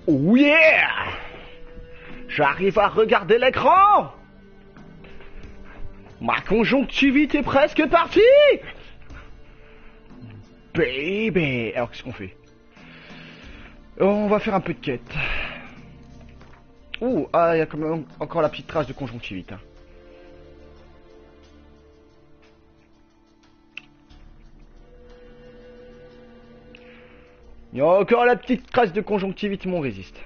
Oh yeah! J'arrive à regarder l'écran! Ma conjonctivite est presque partie! Baby! Alors qu'est-ce qu'on fait? On va faire un peu de quête. Ouh, ah, il y a quand même encore la petite trace de conjonctivite. Hein. Il y a encore la petite trace de conjonctivite, mon résiste.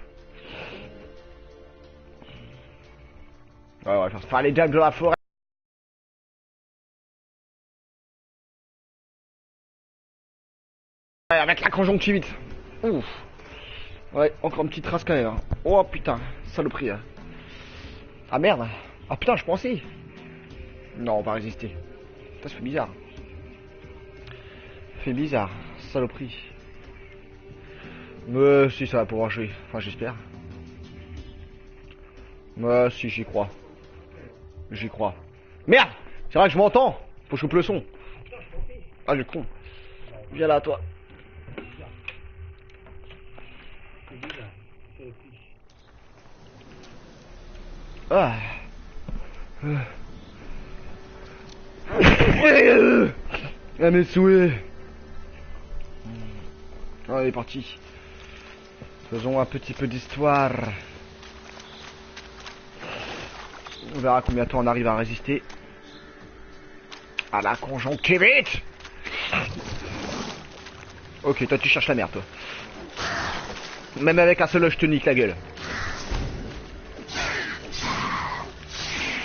Ouais, on va faire les diables de la forêt. Ouais, avec la conjonctivite. Ouf. Ouais, encore une petite trace quand même. Hein. Oh putain, saloperie. Hein. Ah merde. Ah putain, je pensais. Non, on va résister. Ça fait bizarre. Ça fait bizarre, saloperie. Mais si, ça va pouvoir jouer. Enfin, j'espère. Mais si, j'y crois. J'y crois. Merde! C'est vrai que je m'entends. Faut que je coupe le son. Ah, le con. Viens là, toi. Ah. Ah, mes souhaits. Allez, parti. Faisons un petit peu d'histoire. On verra combien de temps on arrive à résister à la conjonctivite. Ok, toi tu cherches la merde, toi. Même avec un seul œil, je te nique la gueule.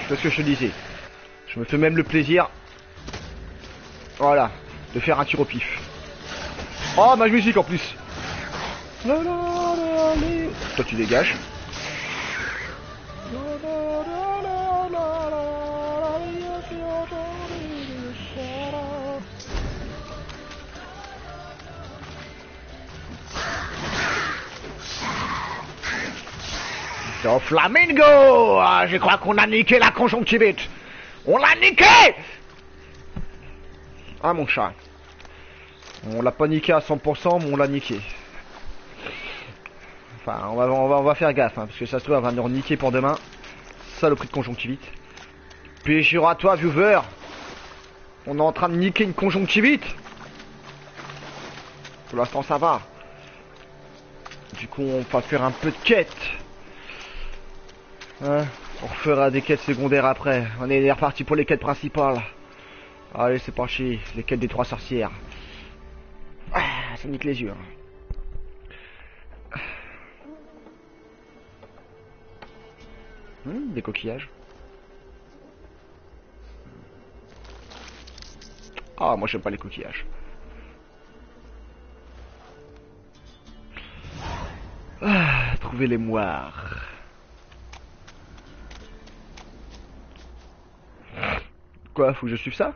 C'est ce que je te disais. Je me fais même le plaisir, voilà, de faire un tir au pif. Oh, ma musique en plus. Toi tu dégages. C'est Flamingo. Ah, je crois qu'on a niqué la conjonctivite. On l'a niqué. Ah mon chat. On l'a pas niqué à 100%, mais on l'a niqué. Enfin, on va faire gaffe, hein, parce que ça se trouve, on va nous niquer pour demain. Saloperie de conjonctivite. Puis jure à toi, viewer. On est en train de niquer une conjonctivite. Pour l'instant, ça va. Du coup, on va faire un peu de quête. Hein, on refera des quêtes secondaires après. On est reparti pour les quêtes principales. Allez, c'est parti. Les quêtes des 3 sorcières. Ah, ça nique les yeux. Hein. Des coquillages. Ah, moi j'aime pas les coquillages. Ah, trouver les moires. Quoi, faut que je suive ça?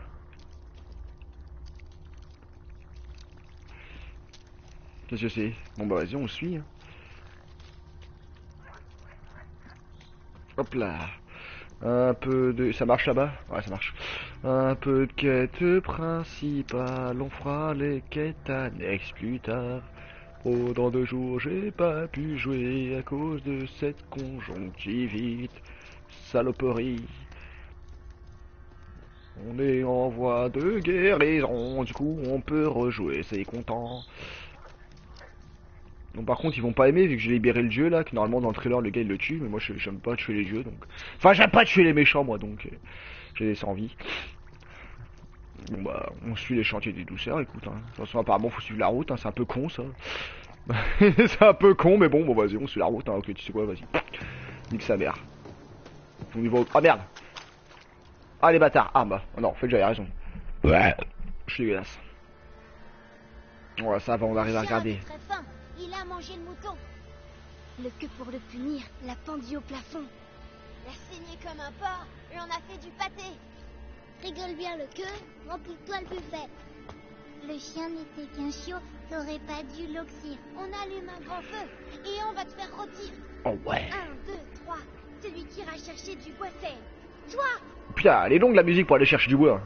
Qu'est-ce que c'est? Bon bah vas-y, on suit. Hop là. Un peu de... Ça marche là-bas? Ouais, ça marche. Un peu de quête principale. On fera les quêtes annexes plus tard. Pendant 2 jours, j'ai pas pu jouer à cause de cette conjonctivite. Saloperie. On est en voie de guérison. Du coup, on peut rejouer. C'est content. Donc par contre ils vont pas aimer vu que j'ai libéré le dieu là, que normalement dans le trailer le gars il le tue, mais moi j'aime pas tuer les dieux donc. Enfin j'aime pas tuer les méchants moi donc j'ai laissé en vie. Bon bah on suit les chantiers des douceurs, écoute hein. De toute façon apparemment faut suivre la route, hein. C'est un peu con ça. C'est un peu con mais bon vas-y on suit la route hein. Ok tu sais quoi vas-y. Nique sa mère. On y va au... Ah merde. Ah les bâtards. Ah bah non en fait j'avais raison. Ouais. Je suis dégueulasse. Voilà ça va on va arriver à regarder. Il a mangé le mouton. Le queue pour le punir l'a pendu au plafond. Il a saigné comme un porc et on a fait du pâté. Rigole bien le queue, remplis-toi le buffet. Le chien n'était qu'un chiot, t'aurais pas dû l'oxyre. On allume un grand feu et on va te faire rôtir. Oh ouais. 1, 2, 3, celui qui ira chercher du bois c'est toi. Putain, elle est longue la musique pour aller chercher du bois.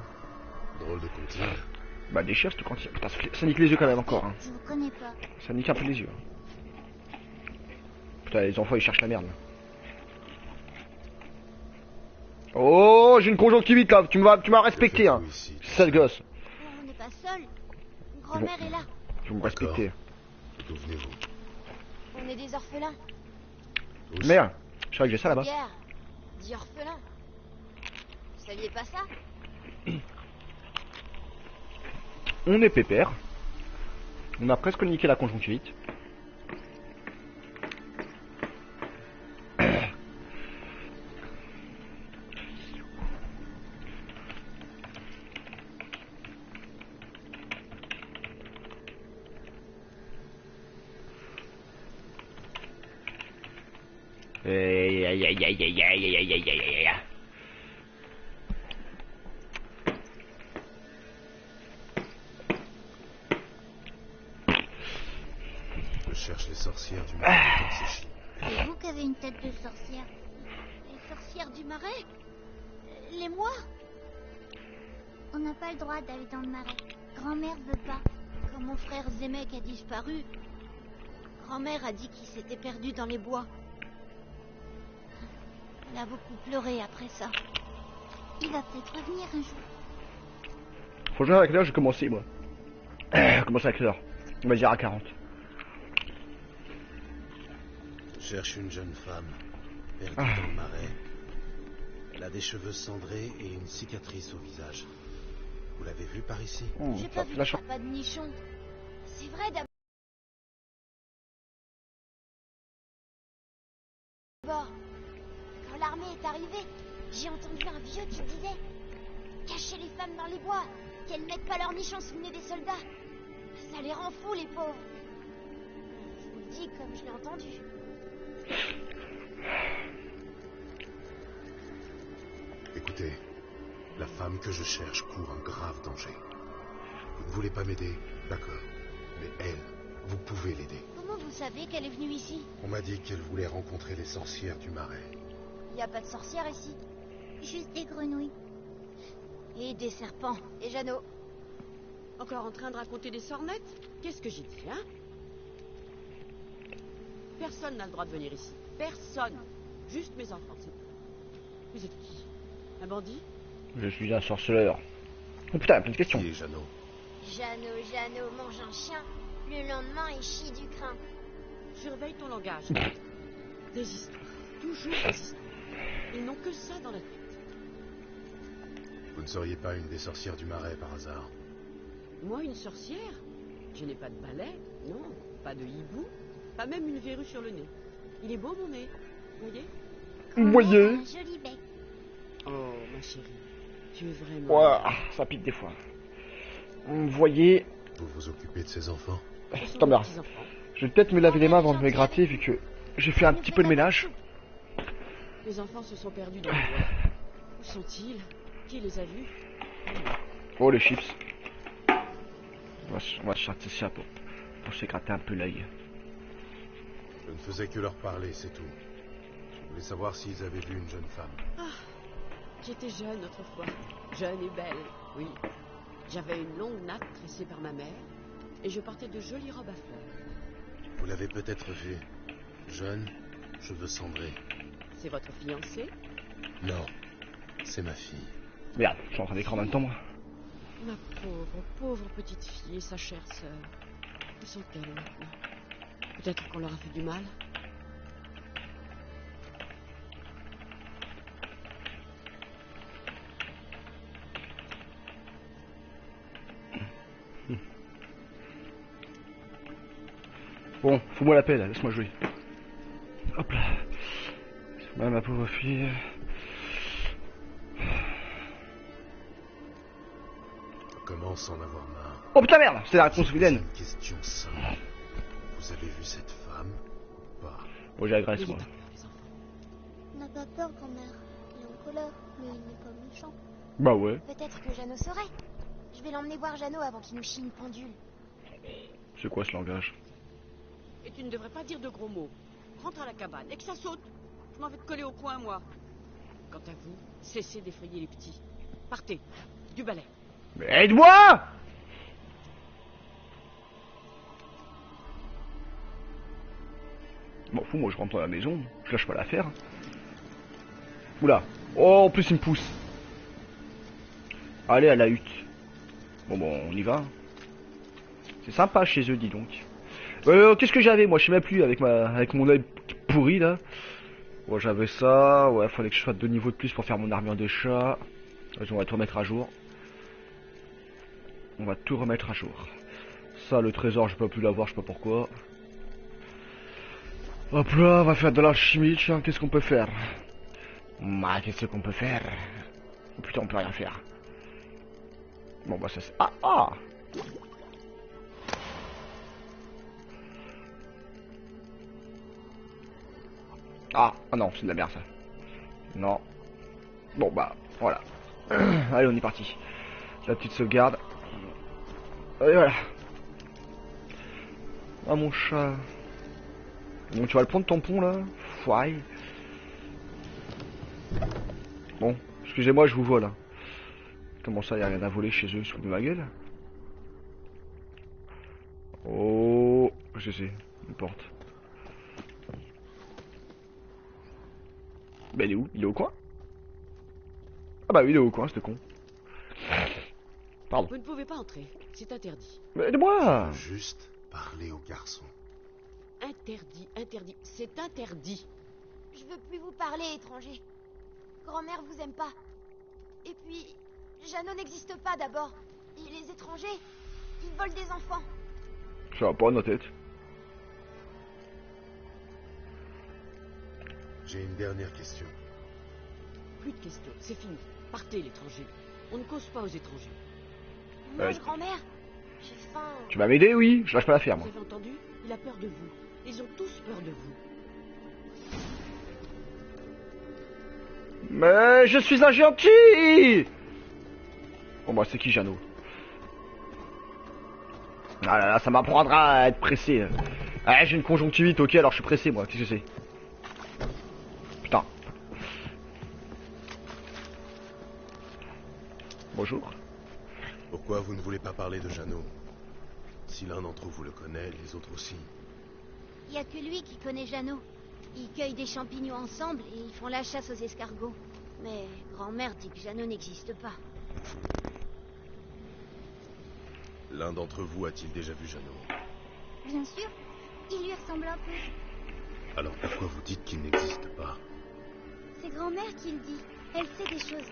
Drôle de continent. Bah des chefs, quand putain, ça nique les yeux quand même encore. Hein. Je vous connais pas. Ça nique un peu les yeux. Putain, les enfants ils cherchent la merde. Là. Oh, j'ai une conjonctivite là, tu m'as respecté hein. Sale gosse. On n'est pas seul. Grand-mère est là. Vous me respectez. D'où venez-vous? On est des orphelins. Tous? Merde, je savais que j'ai ça là-bas. Guerre. Dit orphelin. Vous saviez pas ça? On est pépère. On a presque niqué la conjonctivite. Aïe aïe aïe aïe aïe aïe aïe aïe aïe aïe. Je cherche les sorcières du marais comme ces chiens. C'est vous qui avez une tête de sorcière. Les sorcières du marais? Les moi? On n'a pas le droit d'aller dans le marais. Grand-mère veut pas. Quand mon frère Zemek a disparu, grand-mère a dit qu'il s'était perdu dans les bois. Elle a beaucoup pleuré après ça. Il va peut-être revenir un jour. Franchement, à quelle heure j'ai commencé moi? J'ai commencé à quelle heure? On va dire à 40. Je cherche une jeune femme, perdue dans le marais. Elle a des cheveux cendrés et une cicatrice au visage. Vous l'avez vue par ici? J'ai pas vu de pas de nichon. C'est vrai d'abord. Quand l'armée est arrivée, j'ai entendu un vieux qui disait: cachez les femmes dans les bois, qu'elles mettent pas leurs nichons sous le nez des soldats. Ça les rend fous, les pauvres. Je vous le dis comme je l'ai entendu. Écoutez, la femme que je cherche court un grave danger. Vous ne voulez pas m'aider? D'accord. Mais elle, vous pouvez l'aider. Comment vous savez qu'elle est venue ici? On m'a dit qu'elle voulait rencontrer les sorcières du marais. Il n'y a pas de sorcières ici. Juste des grenouilles. Et des serpents. Et Jeannot. Encore en train de raconter des sornettes? Qu'est-ce que j'ai dit, hein? Personne n'a le droit de venir ici. Personne. Juste mes enfants, c'est tout. Vous êtes qui? Un bandit? Je suis un sorceleur. Oh putain, plein de questions. Qui est Jeannot? Jeannot mange un chien. Le lendemain, il chie du crin. Surveille ton langage. Des histoires. Toujours des histoires. Ils n'ont que ça dans la tête. Vous ne seriez pas une des sorcières du marais par hasard? Moi, une sorcière? Je n'ai pas de balai, non. Pas de hibou. Pas même une verrue sur le nez. Il est beau, mon nez. Voyez? Vous voyez? Un joli bec. Oh, ma chérie. Tu es vraiment... Ouah, ça pique des fois. Vous voyez? Vous vous occupez de ces enfants? Ce sont Attends, des merde. petits-enfants. Je vais peut-être me laver les mains avant de me gratter vu que j'ai fait un petit peu de ménage. Les enfants se sont perdus dans le bois. Où sont-ils? Qui les a vus? Oh les chips. On va se sortir ça pour se gratter un peu l'œil. Je ne faisais que leur parler, c'est tout. Je voulais savoir s'ils avaient vu une jeune femme. J'étais jeune autrefois. Jeune et belle, oui. J'avais une longue natte tressée par ma mère et je portais de jolies robes à fleurs. Vous l'avez peut-être vue. Jeune, cheveux cendrés. C'est votre fiancée? Non, c'est ma fille. Merde, je suis en train d'écrire en même temps moi. Ma pauvre, pauvre petite fille et sa chère sœur. Où sont-elles maintenant? Peut-être qu'on leur a fait du mal. Bon, fous-moi la paix là, laisse-moi jouer. Hop là. Ouais, ma pauvre fille. Je commence à en avoir marre. Oh putain merde, c'est la réponse vilaine. Une question simple. Vous avez vu cette femme ou pas? Bon, j'agresse moi. N'ayez pas peur, les enfants. On n'a pas peur, grand-mère. Il est en colère, mais il n'est pas méchant. Bah ouais, Peut-être que Jeannot saurait. Je vais l'emmener voir Jeannot avant qu'il nous chie une pendule. c'est quoi ce langage? Et tu ne devrais pas dire de gros mots. Rentre à la cabane et que ça saute. Je m'en vais te coller au coin, moi. Quant à vous, cessez d'effrayer les petits. Partez, du balai. Mais aide-moi! M'en fous, moi je rentre dans la maison, je lâche pas l'affaire. Oula. Oh, en plus il me pousse. Allez à la hutte. Bon, on y va. C'est sympa chez eux, dis donc. Qu'est-ce que j'avais moi? Je sais même plus avec mon œil pourri là. Bon, j'avais ça. Ouais, fallait que je fasse 2 niveaux de plus pour faire mon armure de chat. Vas-y, on va tout remettre à jour. On va tout remettre à jour. Ça, le trésor, je peux plus l'avoir, je sais pas pourquoi. Hop là, on va faire de l'alchimie, tiens, qu'est-ce qu'on peut faire? Qu'est-ce qu'on peut faire? Oh, putain, on peut rien faire. Bon, bah ça c'est... Ah. Ah non, c'est de la merde ça. Non. Bon bah, voilà. Allez, on est parti. La petite sauvegarde. Allez, voilà. Ah mon chat. Bon, tu vas le prendre ton pont là? Ouais. Bon, excusez-moi, je vous vois là. Comment ça, y a rien à voler chez eux, sous de ma gueule? Oh, je sais, une porte. Bah il est où? Il est au coin? Ah bah oui, il est au coin, c'était con. Pardon. Vous ne pouvez pas entrer, c'est interdit. Mais aide-moi! Juste parler au garçon. Interdit, c'est interdit. Je veux plus vous parler, étranger. Grand-mère vous aime pas. Et puis, Jeannot n'existe pas d'abord. Et les étrangers, ils volent des enfants. Ça va pas dans la tête. J'ai une dernière question. Plus de questions, c'est fini. Partez, l'étranger. On ne cause pas aux étrangers. Mange, grand-mère. J'ai faim. Tu vas m'aider, oui? Je lâche pas l'affaire, Vous moi. avez entendu? Il a peur de vous. Ils ont tous peur de vous. Mais je suis un gentil! Bon bah c'est qui Jeannot? Ah là là, ça m'apprendra à être pressé. Ah, j'ai une conjonctivite, ok, alors je suis pressé moi, qu'est-ce que c'est? Putain. Bonjour. Pourquoi vous ne voulez pas parler de Jeannot? Si l'un d'entre vous le connaît, les autres aussi. Il y a que lui qui connaît Jeannot. Ils cueillent des champignons ensemble et ils font la chasse aux escargots. Mais grand-mère dit que Jeannot n'existe pas. L'un d'entre vous a-t-il déjà vu Jeannot? Bien sûr, il lui ressemble un peu. Alors pourquoi vous dites qu'il n'existe pas? C'est grand-mère qui le dit. Elle sait des choses.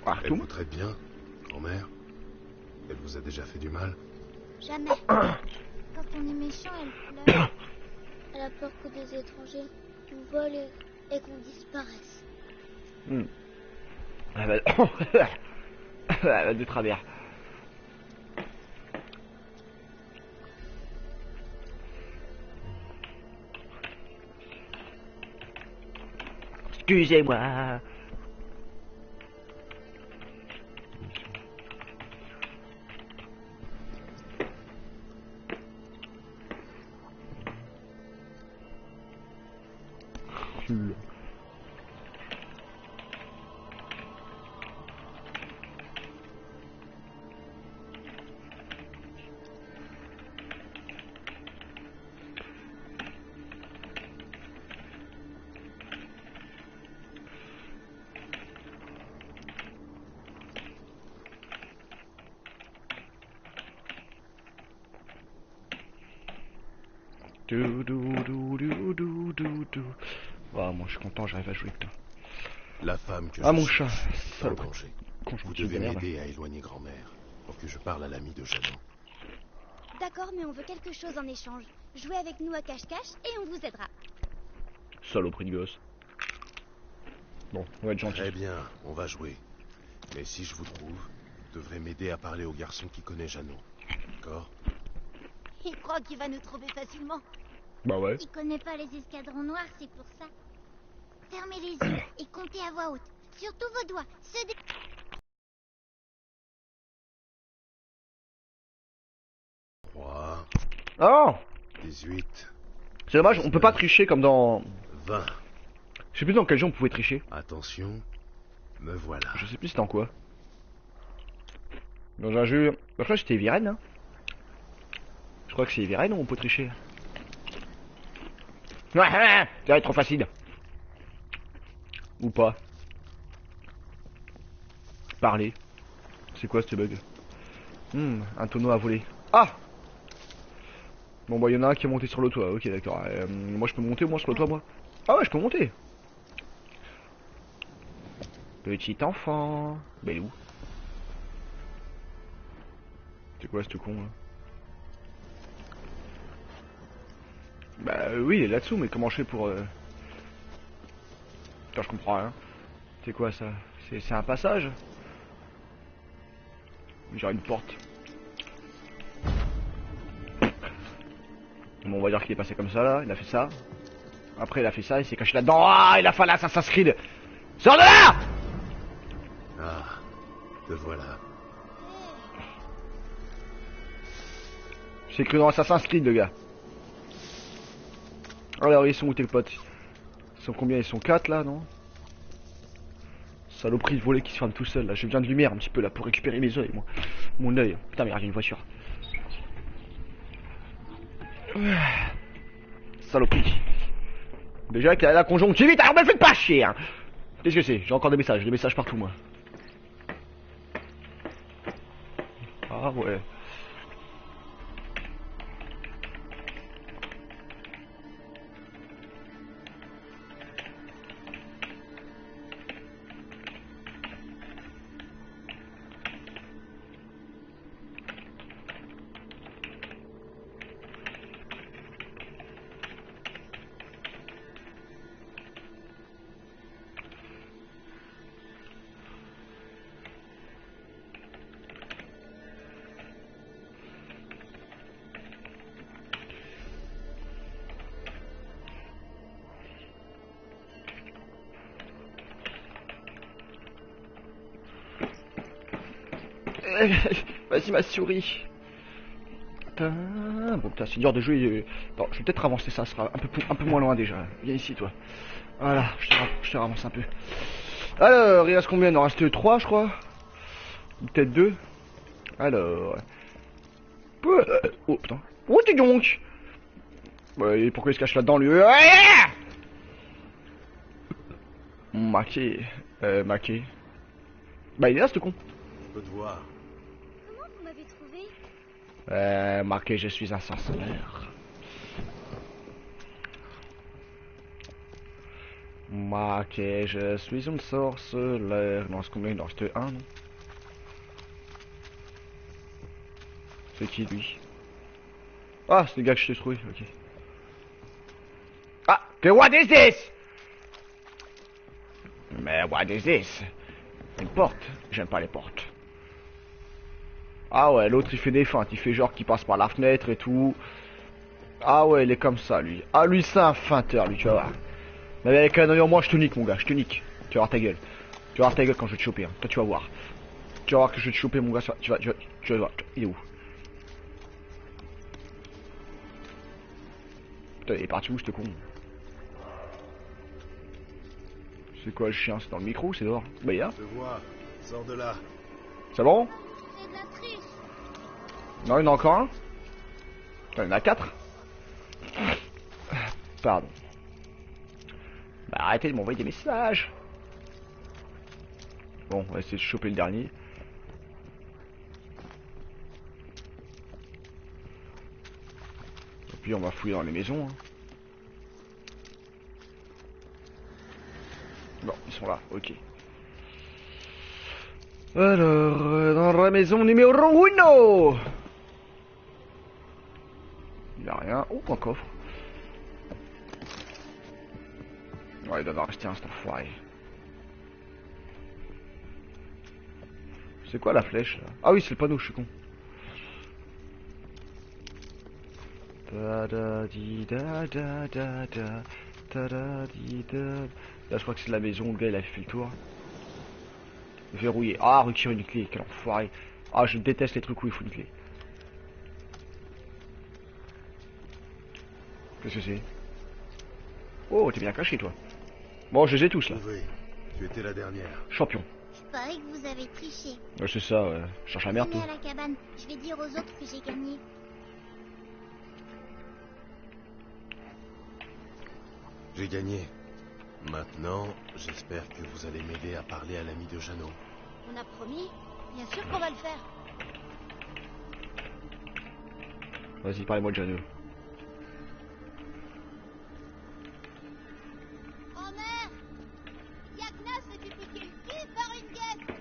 Ah, Elle tout. vous traite bien, grand-mère? Elle vous a déjà fait du mal? Jamais. Quand on est méchant, elle pleure. Elle a peur que des étrangers nous volent et qu'on disparaisse. Elle va de travers. Excusez-moi. Ah, moi je suis content, j'arrive à jouer, putain. La femme que Ah, je mon cherche chat, est en salope. danger. Quand je Vous me dis devez de merde. m'aider à éloigner grand-mère pour que je parle à l'ami de Jeannot. D'accord, mais on veut quelque chose en échange. Jouez avec nous à cache-cache et on vous aidera. Saloperie de gosse. Bon, on va être gentil. Très bien, on va jouer. Mais si je vous trouve, vous devrez m'aider à parler au garçon qui connaît Jeannot. D'accord? Il croit qu'il va nous trouver facilement. Bah ouais. Il connaît pas les escadrons noirs, c'est pour ça. Fermez les yeux et comptez à voix haute. Surtout vos doigts. Ceux des... Trois, Oh, 18, c'est dommage, on peut pas tricher comme dans... 20. Je sais plus dans quel jeu on pouvait tricher. Attention, me voilà. Je sais plus c'était en quoi. Dans un jeu... Bah, je crois que c'était Viren, hein. Je crois que c'est viré, non, on peut tricher. Ouais, ça va être trop facile. Ou pas. Parler. C'est quoi ce bug? Un tonneau à voler. Ah! Bon bah y'en a un qui est monté sur le toit, ok d'accord. Moi je peux monter moi sur le toit moi? Ah ouais je peux monter. Petit enfant. Bah il est où? C'est quoi ce con là? Bah oui il est là-dessous mais comment je fais pour... Putain je comprends rien. C'est quoi ça? C'est un passage? Genre une porte. Bon, on va dire qu'il est passé comme ça là, il a fait ça. Après il a fait ça, il s'est caché là-dedans. Ah, il a fait l'Assassin's Creed. Sors de là! Ah, te voilà. J'ai cru dans Assassin's Creed le gars. Alors ils sont où tes potes? Ils sont combien? Ils sont 4 là, non? Saloperie de voler qui se ferme tout seul là. J'ai besoin de lumière un petit peu là pour récupérer mes oeils moi. Mon oeil. Putain mais il y a une voiture. Saloperie. Déjà avec la conjonctivite, alors me faites pas chier hein. Qu'est-ce que c'est? J'ai encore des messages partout moi. Ah ouais. Vas-y ma souris. Bon putain c'est dur de jouer. Bon, je vais peut-être avancer ça sera un peu moins loin déjà. Viens ici toi. Voilà, je te ravance un peu. Alors, il reste combien? Il en reste 3 je crois. Ou peut-être 2. Alors. Oh putain. Où t'es donc? Ouais, pourquoi il se cache là-dedans lui? Maqué. Maqué. Bah il est là ce con. Je peux te voir. Comment vous m'avez trouvé? Marqué je suis un sorceleur. Marqué je suis une sorceleur. Non, c'est combien? Il en reste 1 non? C'est qui lui? Ah, c'est le gars que je t'ai trouvé, ok. Ah, que what is this? Mais what is this? Une porte? J'aime pas les portes. Ah ouais, l'autre il fait des feintes, il fait genre qu'il passe par la fenêtre et tout. Ah ouais, il est comme ça lui. Ah lui c'est un feinteur lui, tu vas voir. Mais avec un oeil en moi je te nique mon gars, je te nique. Tu vas voir ta gueule. Tu vas voir ta gueule quand je vais te choper, hein. Toi tu vas voir. Tu vas voir que je vais te choper mon gars, tu vas voir. Il est où? Putain, il est parti où ce con? C'est quoi le chien? C'est dans le micro ou c'est dehors? Bah il est là. Je te vois. Sors de là. C'est bon? C'est de la triche. Non, il y en a encore un? Putain, il y en a 4. Pardon. Bah arrêtez de m'envoyer des messages. Bon, on va essayer de choper le dernier. Et puis on va fouiller dans les maisons. Hein. Bon, ils sont là, ok. Alors, dans la maison numéro 1. Il n'y a rien. Oh, un coffre. Ouais, il doit en rester un, cet enfoiré. C'est quoi la flèche là? Ah oui, c'est le panneau, je suis con. Da da di da da da da da da di da. Là, je crois que c'est la maison où le gars il a fait le tour. Verrouillé. Ah, retirer une clé, quel enfoiré. Ah, je déteste les trucs où il faut une clé. Qu'est-ce que c'est? Oh, t'es bien caché toi. Bon, je les ai tous là. Trouvé. Tu étais la dernière. Champion. Je parie que vous avez triché. Ouais, c'est ça, ouais. Je cherche la merde, Venez toi. à la cabane. Je vais dire aux autres que j'ai gagné. J'ai gagné. Maintenant, j'espère que vous allez m'aider à parler à l'ami de Jeannot. On a promis. Bien sûr qu'on va le faire. Vas-y, parlez-moi de Jeannot. Grand-mère, Yagna s'est fait piquer le cul par une guêpe.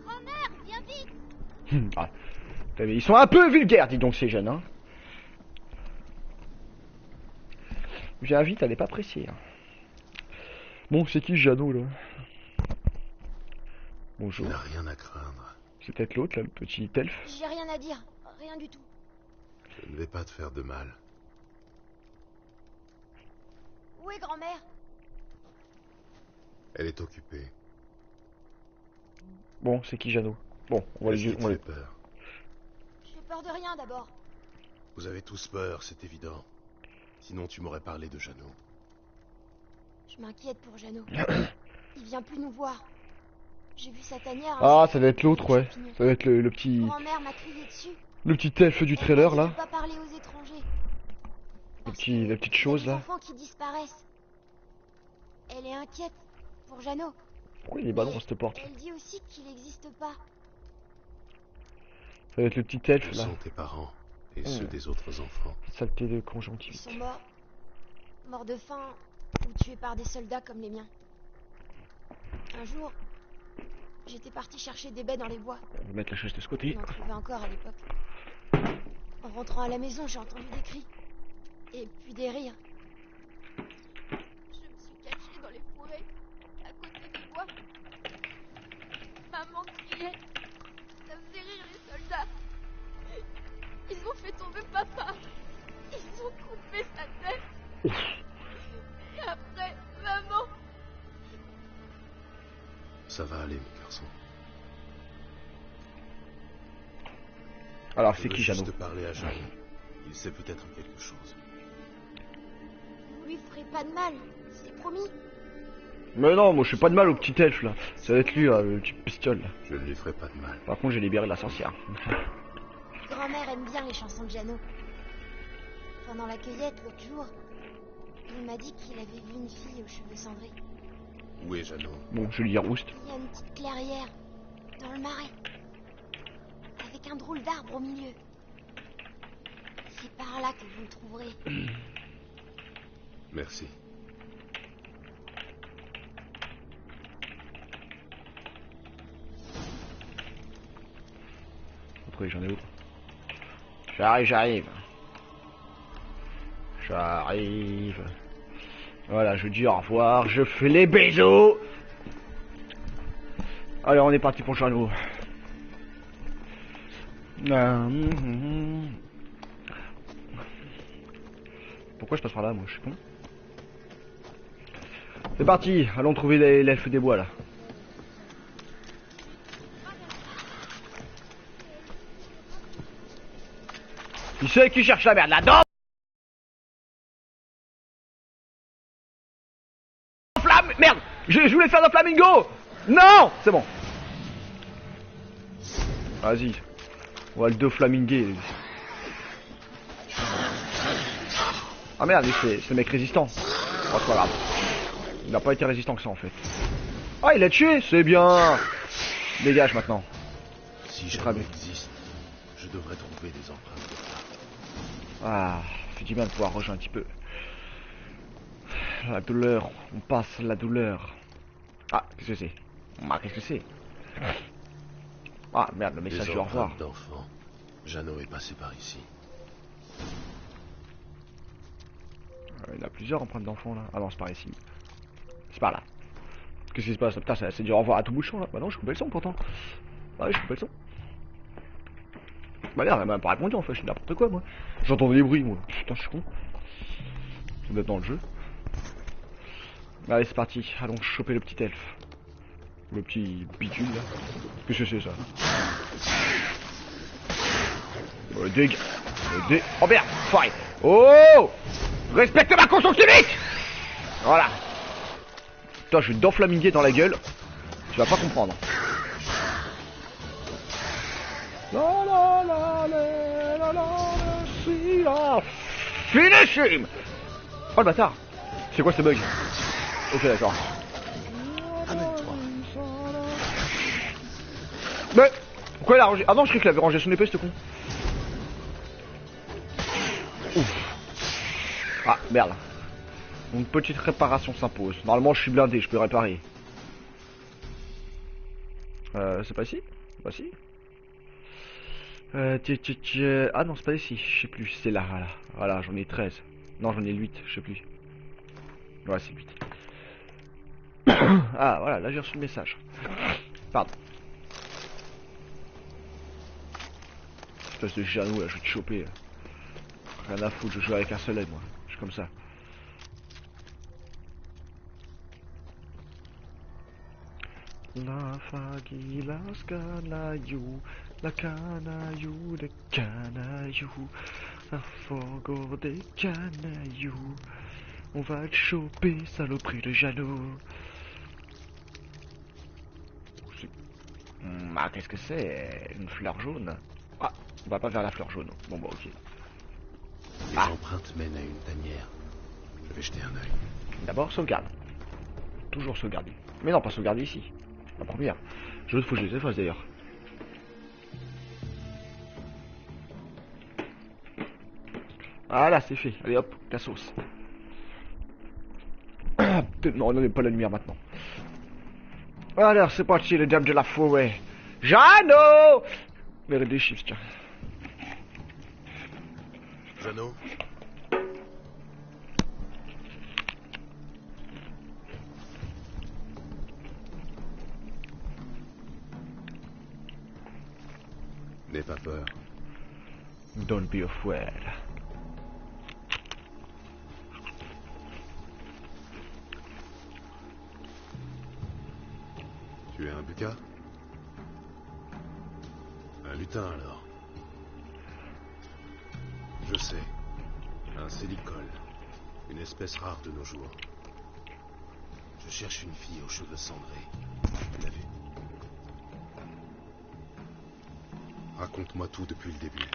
Grand-mère, viens vite. Ah. Mais ils sont un peu vulgaires, dis donc ces jeunes, hein. J'invite à les pas apprécier. Hein. Bon, c'est qui Jeannot là? Bonjour. Il n'a rien à craindre. C'est peut-être l'autre là, le petit elfe. J'ai rien à dire. Rien du tout. Je ne vais pas te faire de mal. Où est grand-mère? Elle est occupée. Bon, c'est qui Jeannot? Bon, on va Qu'est-ce les... qui te fait peur? J'ai peur de rien d'abord. Vous avez tous peur, c'est évident. Sinon, tu m'aurais parlé de Jeannot. Je m'inquiète pour Jeannot. Il vient plus nous voir. J'ai vu sa tanière. Ah, ça doit être l'autre, ouais. Ça doit être le petit... Grand-mère m'a crié dessus. Le petit elfe du trailer Elle m'a dit là. de pas parler aux étrangers. La petite chose Il y a là. des enfants qui disparaissent. Elle est inquiète pour Jeannot. Pourquoi il est ballon cette porte? Elle dit aussi qu'il n'existe pas. Ça doit être le petit elfe Où là. sont tes parents et ceux des autres enfants? Saleté de Ils conjonctivite. sont morts. Morts de faim ou tués par des soldats comme les miens. Un jour, j'étais partie chercher des baies dans les bois. On va mettre la chaise de ce côté. On en trouvait encore à l'époque. En rentrant à la maison, j'ai entendu des cris. Et puis des rires. Je me suis cachée dans les fourrés, à côté des bois. Maman criait. Ça faisait rire les soldats. Ils ont fait tomber papa. Ils ont coupé sa tête. Et après, maman. Ça va aller, mes garçons. Alors, Je c'est veux qui Jeannot? juste parler à Jeannot. Il sait peut-être quelque chose. Vous lui ferez pas de mal, c'est promis. Mais non, moi je fais pas de mal au petit elfe là. Ça va être lui, le petit pistole là. Je ne lui ferai pas de mal. Par contre, j'ai libéré la sorcière. Grand-mère aime bien les chansons de Jeannot. Pendant la cueillette l'autre jour, il m'a dit qu'il avait vu une fille aux cheveux cendrés. Où est Jeannot? Bon, je lui dis rouste. Il y a une petite clairière, dans le marais, avec un drôle d'arbre au milieu. C'est par là que vous le trouverez. Merci. Après, j'en ai où? J'arrive. Voilà, je dis au revoir, je fais les bisous. Allez, on est parti pour Jeannot. Pourquoi je passe par là, moi, je suis con. C'est parti, allons trouver l'elfe des bois, là. Qui c'est qui cherche la merde là-dedans? Flamme, merde, je voulais faire un flamingo. Non, c'est bon. Vas-y, on va le deux flaminguer. Ah merde, c'est le mec résistant. Oh, c'est pas grave. Il n'a pas été résistant que ça en fait. Ah, il l'a tué, c'est bien. Dégage maintenant. Si C'est Jeannot très bien. existe, je devrais trouver des empreintes de pas. Ah, fait du bien de pouvoir rejoindre un petit peu. La douleur, on passe la douleur. Ah, qu'est-ce que c'est? Ah, qu'est-ce que c'est? Ah merde, le message Des du au revoir. empreintes d'enfants. Jeannot est passé par ici. Il y en a plusieurs empreintes d'enfants là. Ah non, c'est par ici. C'est par là. Qu'est-ce qui se passe? Putain, c'est du au revoir à tout bouchon là. Bah non, je coupais le son pourtant. Ah oui, je coupais le son. Bah merde, elle m'a pas répondu en fait, je suis n'importe quoi moi. J'entendais des bruits moi. Putain, je suis con. Ça doit être dans le jeu. Allez, c'est parti. Allons choper le petit elfe. Le petit bidule là. Qu'est-ce que c'est ça? Oh merde, foiré. Oh! Respecte ma construction civique! Voilà. Putain, je vais t'enflaminguer dans la gueule. Tu vas pas comprendre. La la la la la la la si la. Finish him! Oh le bâtard! C'est quoi ce bug? Ok, d'accord. Amène-toi. Mais pourquoi il a rangé? Ah non, je croyais qu'il avait rangé son épée, ce con. Ouf. Ah merde. Une petite réparation s'impose. Normalement, je suis blindé, je peux réparer. C'est pas ici? Pas ici? Ah non, c'est pas ici, je sais plus, c'est là, voilà. Voilà, j'en ai 13. Non, j'en ai 8, je sais plus. Ouais, c'est 8. Ah, voilà, là j'ai reçu le message. Pardon. Espèce de Jeannot, là, je vais te choper. Rien à foutre, je joue avec un seul œil, moi. Je suis comme ça. La fagi, la scanaillou, la canaillou, des canaillous, la fogo des canaillous. On va te choper, saloperie de Jeannot. Ah, qu'est-ce que c'est? Une fleur jaune? Ah, on va pas vers la fleur jaune. Bon, bah, ok. Les empreintes mènent à une tanière. Je vais jeter un œil. D'abord, sauvegarde. Toujours sauvegarder. Mais non, pas sauvegarder ici. La première. Je faut que je les efface d'ailleurs. Voilà, c'est fait. Allez hop, la sauce. Non, on n'est pas la lumière maintenant. Alors, c'est parti, les dames de la forêt. Jeannot! Mérite des chiffres, tiens. Jeannot? N'aie pas peur. Don't be afraid. Tu es un buka? Un lutin alors. Je sais. Un célicole. Une espèce rare de nos jours. Je cherche une fille aux cheveux cendrés. Tu l'as vue? Raconte-moi tout depuis le début.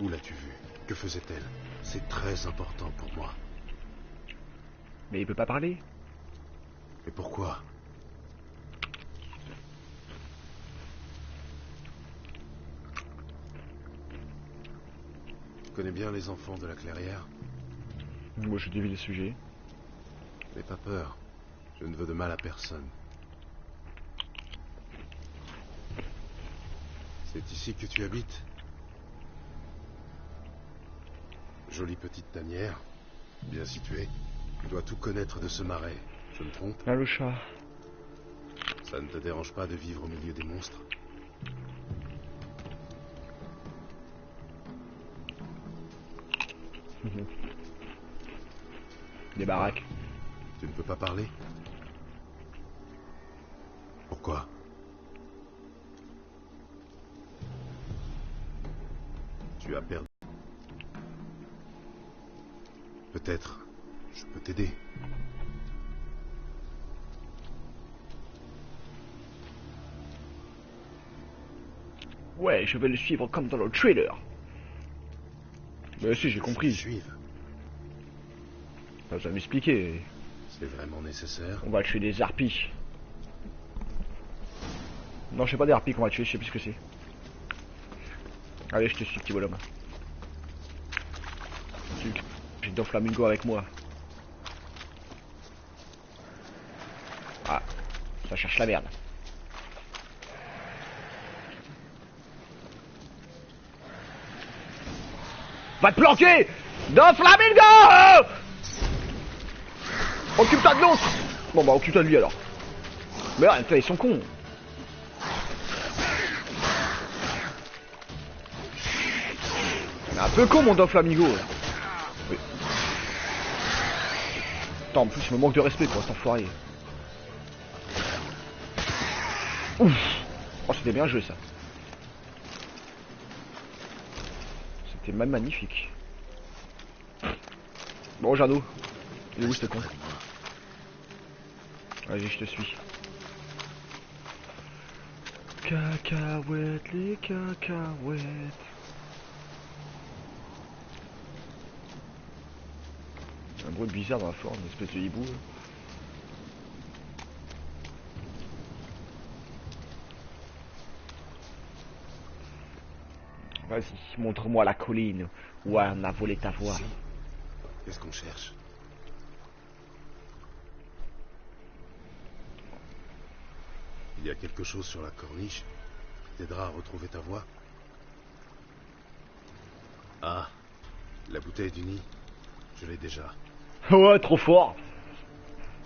Où l'as-tu vue? Que faisait-elle? C'est très important pour moi. Mais il peut pas parler. Et pourquoi? Tu connais bien les enfants de la clairière? Moi, je dévie le sujet. N'aie pas peur. Je ne veux de mal à personne. C'est ici que tu habites? Jolie petite tanière. Bien située. Tu dois tout connaître de ce marais. Je me trompe? Ah, le chat. Ça ne te dérange pas de vivre au milieu des monstres? Des baraques. Tu ne peux pas parler? Pourquoi? Tu as perdu. Peut-être je peux t'aider. Ouais, je vais le suivre comme dans le trailer. Mais si, j'ai compris. Suivre. Ça va m'expliquer. C'est vraiment nécessaire? On va tuer des harpies. Non, je sais pas des harpies qu'on va tuer, je sais plus ce que c'est. Allez, je te suis, petit bonhomme. J'ai deux flamingos avec moi. Ah, ça cherche la merde. Va te planquer! Deux flamingos! Occupe-toi de l'autre! Bon bah occupe-toi de lui alors. Merde, ils sont cons. Il est un peu con mon Doflamingo. Oui. Attends, en plus il me manque de respect pour cet enfoiré. Ouf. Oh c'était bien joué ça. C'était même magnifique. Bon Jeannot, il est où ce con? Vas-y je te suis. Cacahuètes, les cacahuètes. Un bruit bizarre dans la forme, une espèce de hibou. Vas-y, montre-moi la colline où on a volé ta voix. Si. Qu'est-ce qu'on cherche? Il y a quelque chose sur la corniche qui t'aidera à retrouver ta voix. Ah, la bouteille du nid. Je l'ai déjà. Ouais, trop fort.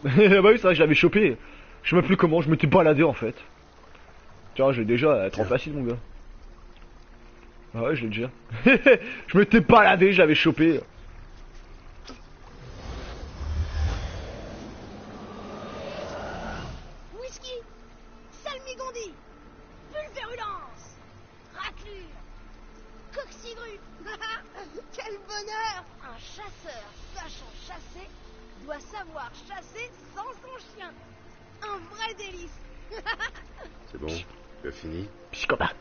Bah oui, c'est vrai, je l'avais chopé. Je sais même plus comment, je m'étais baladé en fait. Tiens, j'ai déjà, trop Tiens. facile mon gars. Ah ouais, je l'ai déjà. Je m'étais baladé, je l'avais chopé. Whisky, salmigondi, pulvérulence, raclure, coxigru. Quel bonheur! Un chasseur sachant chasser doit savoir chasser sans son chien. Un vrai délice. C'est bon, tu as fini? Psychopathe.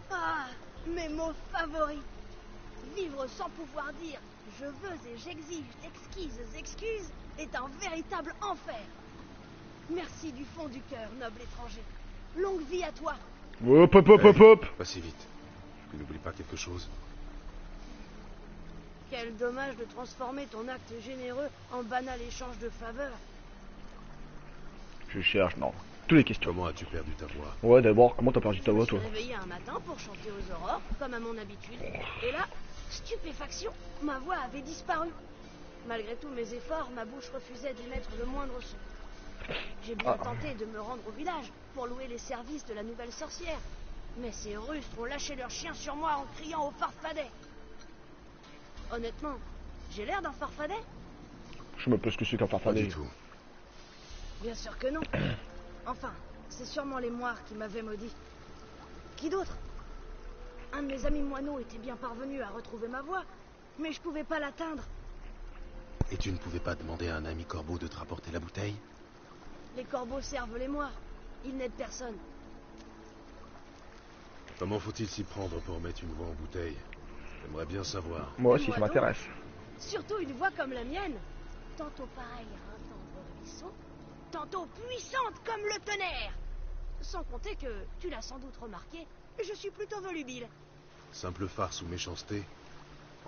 Ah, mes mots favoris. Vivre sans pouvoir dire je veux et j'exige d'exquises excuses est un véritable enfer. Merci du fond du cœur, noble étranger. Longue vie à toi. Hop hop hop hop hop. Pas si vite. Tu n'oublies pas quelque chose? Quel dommage de transformer ton acte généreux en banal échange de faveurs. Je cherche, non. Toutes les questions. Comment as-tu perdu ta voix? Ouais, d'abord, comment t'as perdu ta Je me voix suis toi? réveillé un matin pour chanter aux aurores, comme à mon habitude. Et là, stupéfaction, ma voix avait disparu. Malgré tous mes efforts, ma bouche refusait d'émettre le moindre son. J'ai bien tenté de me rendre au village pour louer les services de la nouvelle sorcière. Mais ces rustres ont lâché leurs chiens sur moi en criant au farfadet. Honnêtement, j'ai l'air d'un farfadet? Je me pose que c'est qu'un Pas farfadet. du tout. Bien sûr que non. Enfin, c'est sûrement les moires qui m'avaient maudit. Qui d'autre? Un de mes amis moineaux était bien parvenu à retrouver ma voix, mais je pouvais pas l'atteindre. Et tu ne pouvais pas demander à un ami corbeau de te rapporter la bouteille? Les corbeaux servent les moires. Ils n'aident personne. Comment faut-il s'y prendre pour mettre une voix en bouteille? J'aimerais bien savoir. Moi aussi, Moi ça donc. m'intéresse. Surtout une voix comme la mienne. Tantôt pareille à un tendre ruisseau, tantôt puissante comme le tonnerre. Sans compter que, tu l'as sans doute remarqué, je suis plutôt volubile. Simple farce ou méchanceté?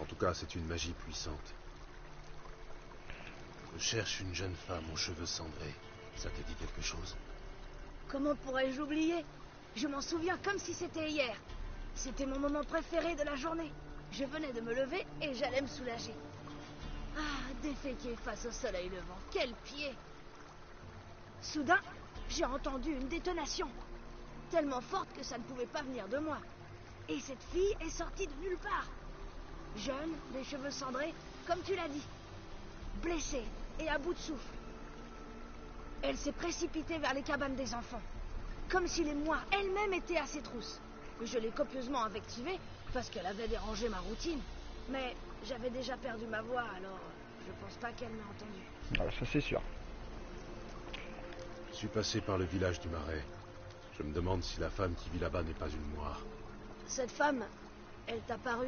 En tout cas, c'est une magie puissante. Je cherche une jeune femme aux cheveux cendrés. Ça te dit quelque chose? Comment pourrais-je oublier? Je m'en souviens comme si c'était hier. C'était mon moment préféré de la journée. Je venais de me lever et j'allais me soulager. Ah, déféquer face au soleil levant. Quel pied! Soudain, j'ai entendu une détonation. Tellement forte que ça ne pouvait pas venir de moi. Et cette fille est sortie de nulle part. Jeune, les cheveux cendrés, comme tu l'as dit. Blessée et à bout de souffle. Elle s'est précipitée vers les cabanes des enfants. Comme si les moires elles-mêmes étaient à ses trousses. Je l'ai copieusement invectivée parce qu'elle avait dérangé ma routine. Mais j'avais déjà perdu ma voix, alors je pense pas qu'elle m'a entendu. Ah, ça c'est sûr. Je suis passé par le village du Marais. Je me demande si la femme qui vit là-bas n'est pas une moire. Cette femme, elle t'a paru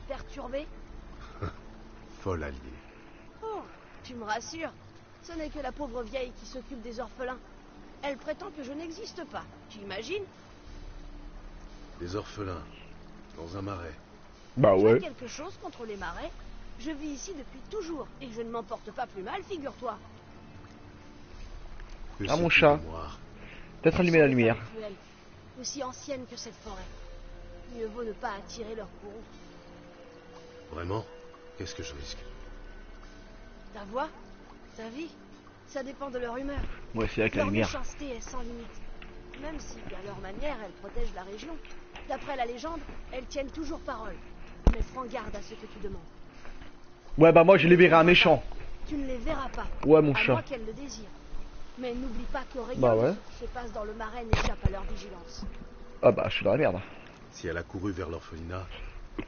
perturbée? Folle alliée. Oh, tu me rassures. Ce n'est que la pauvre vieille qui s'occupe des orphelins. Elle prétend que je n'existe pas. Tu imagines? Des orphelins. Dans un marais. Bah Tu as ouais. quelque chose contre les marais? Je vis ici depuis toujours et je ne m'en porte pas plus mal, figure-toi. Que Ah, mon sais-tu chat. des moires? Peut-être allumer la lumière. Cruelles, aussi anciennes que cette forêt. Mieux vaut ne pas attirer leur courroux. Vraiment? Qu'est-ce que je risque? Ta voix, ta vie, ça dépend de leur humeur. Moi c'est avec la Leur lumière. méchanceté est sans limite. Même si, à leur manière, elles protègent la région. D'après la légende, elles tiennent toujours parole. Mais prends garde à ce que tu demandes. Ouais bah moi j'ai libéré un méchant. Tu ne les verras pas. Ouais mon À chat. moins qu'elles le désirent. Mais n'oublie pas que rien Bah ouais. de ce qui se passe dans le marais n'échappe à leur vigilance. Ah bah je suis dans la merde. Si elle a couru vers l'orphelinat,